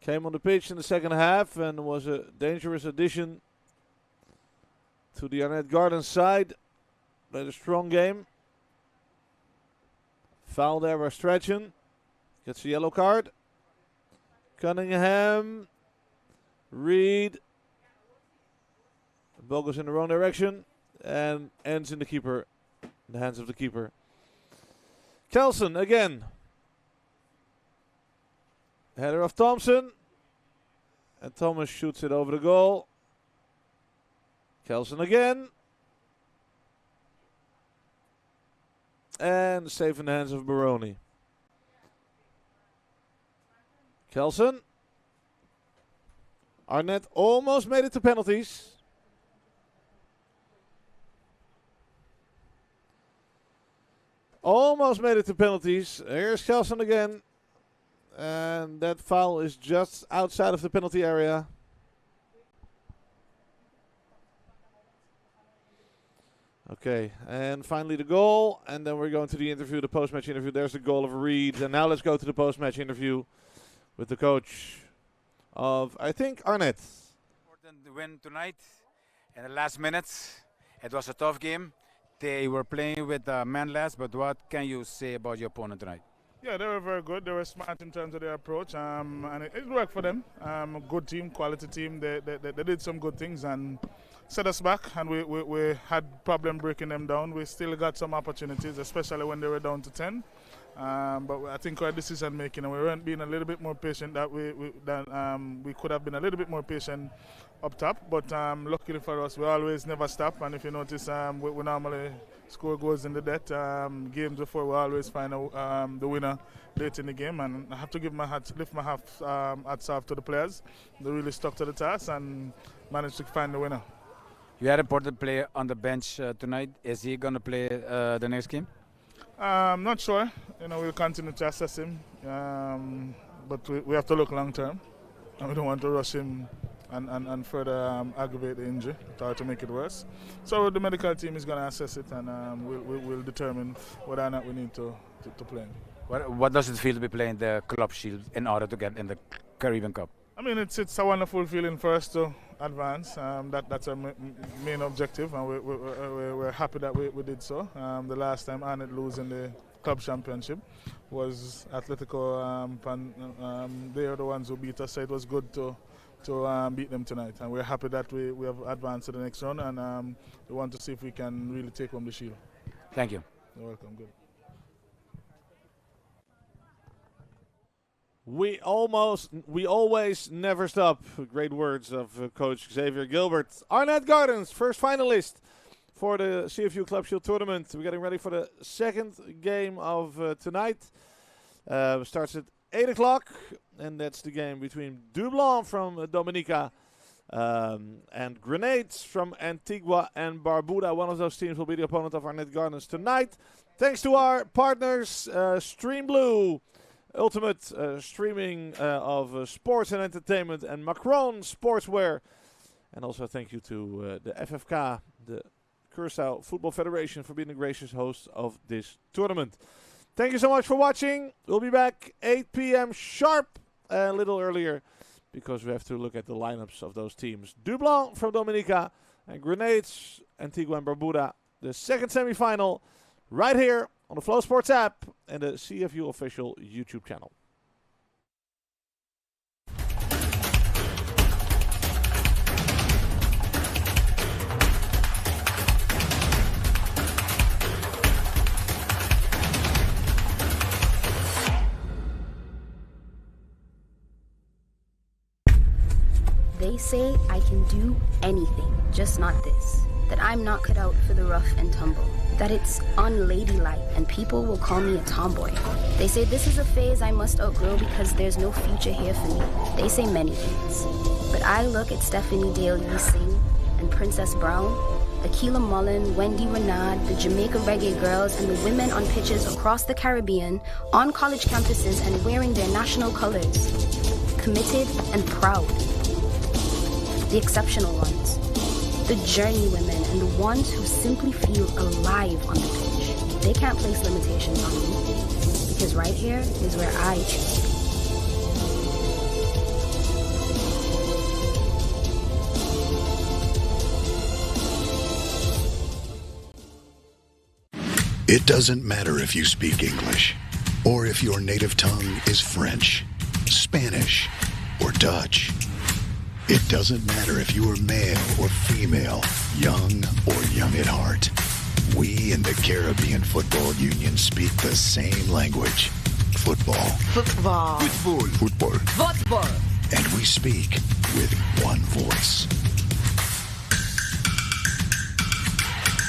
came on the pitch in the second half and was a dangerous addition to the Arnett Gardens side. Played a strong game. Foul there by Strachan. gets a yellow card. Cunningham. Reed. The ball goes in the wrong direction and ends in the keeper, in the hands of the keeper. Kelson again. Header of Thompson. And Thomas shoots it over the goal. Kelson again. And safe in the hands of Baroni. Kelson. Arnett almost made it to penalties. Almost made it to penalties. Here's Kelson again. And that foul is just outside of the penalty area. Okay, and finally the goal. And then we're going to the interview, the post-match interview. There's the goal of Reed. And now let's go to the post-match interview with the coach of, I think, Arnett. Important win tonight in the last minutes. It was a tough game. They were playing with man less, but what can you say about your opponent tonight? Yeah, they were very good. They were smart in terms of their approach, and it worked for them. A good team, quality team. They did some good things and set us back, and we had problem breaking them down. We still got some opportunities, especially when they were down to 10. But I think our decision making, and we weren't being a little bit more patient. We could have been a little bit more patient up top. But luckily for us, we always never stop. And if you notice, we normally score goals in the death. Games before, we always find the winner late in the game. And I have to lift my hats off to the players. They really stuck to the task and managed to find the winner. You had an important player on the bench tonight. Is he going to play the next game? I'm not sure. We'll continue to assess him, but we have to look long term, and we don't want to rush him and further aggravate the injury or to make it worse. So the medical team is going to assess it, and we'll determine whether or not we need to play him. What does it feel to be playing the Club Shield in order to get in the Caribbean Cup? I mean, it's a wonderful feeling for us to advance. That's our main objective, and we're happy that we did so. The last time Arnett losing the club championship was Atletico Pantoja. They are the ones who beat us, so it was good to beat them tonight. And we're happy that we have advanced to the next round, and we want to see if we can really take home the shield. Thank you. You're welcome. Good. We always never stop. Great words of Coach Xavier Gilbert. Arnett Gardens, first finalist for the CFU Club Shield tournament. We're getting ready for the second game of tonight. Starts at 8 o'clock, and that's the game between Dublin from Dominica and Grenades from Antigua and Barbuda. One of those teams will be the opponent of Arnett Gardens tonight. Thanks to our partners, Stream Blue, ultimate streaming of sports and entertainment, and Macron Sportswear. And also thank you to the FFK, the Curaçao Football Federation, for being the gracious host of this tournament. Thank you so much for watching. We'll be back 8 p.m. sharp, a little earlier, because we have to look at the lineups of those teams. Dublin from Dominica and Grenades, Antigua and Barbuda. The second semi-final right here on the Flow Sports app and the CFU official YouTube channel. They say I can do anything, just not this. That I'm not cut out for the rough and tumble. That it's unladylike and people will call me a tomboy. They say this is a phase I must outgrow because there's no future here for me. They say many things. But I look at Stephanie Dale Singh and Princess Brown, Akila Mullen, Wendy Renard, the Jamaica Reggae Girls, and the women on pitches across the Caribbean, on college campuses and wearing their national colors. Committed and proud. The exceptional ones. The journey women and the ones who simply feel alive on the pitch. They can't place limitations on me, because right here is where I choose. It doesn't matter if you speak English or if your native tongue is French, Spanish, or Dutch. It doesn't matter if you are male or female, young or young at heart. We in the Caribbean Football Union speak the same language. Football. Football. Football. Football. Football. And we speak with one voice.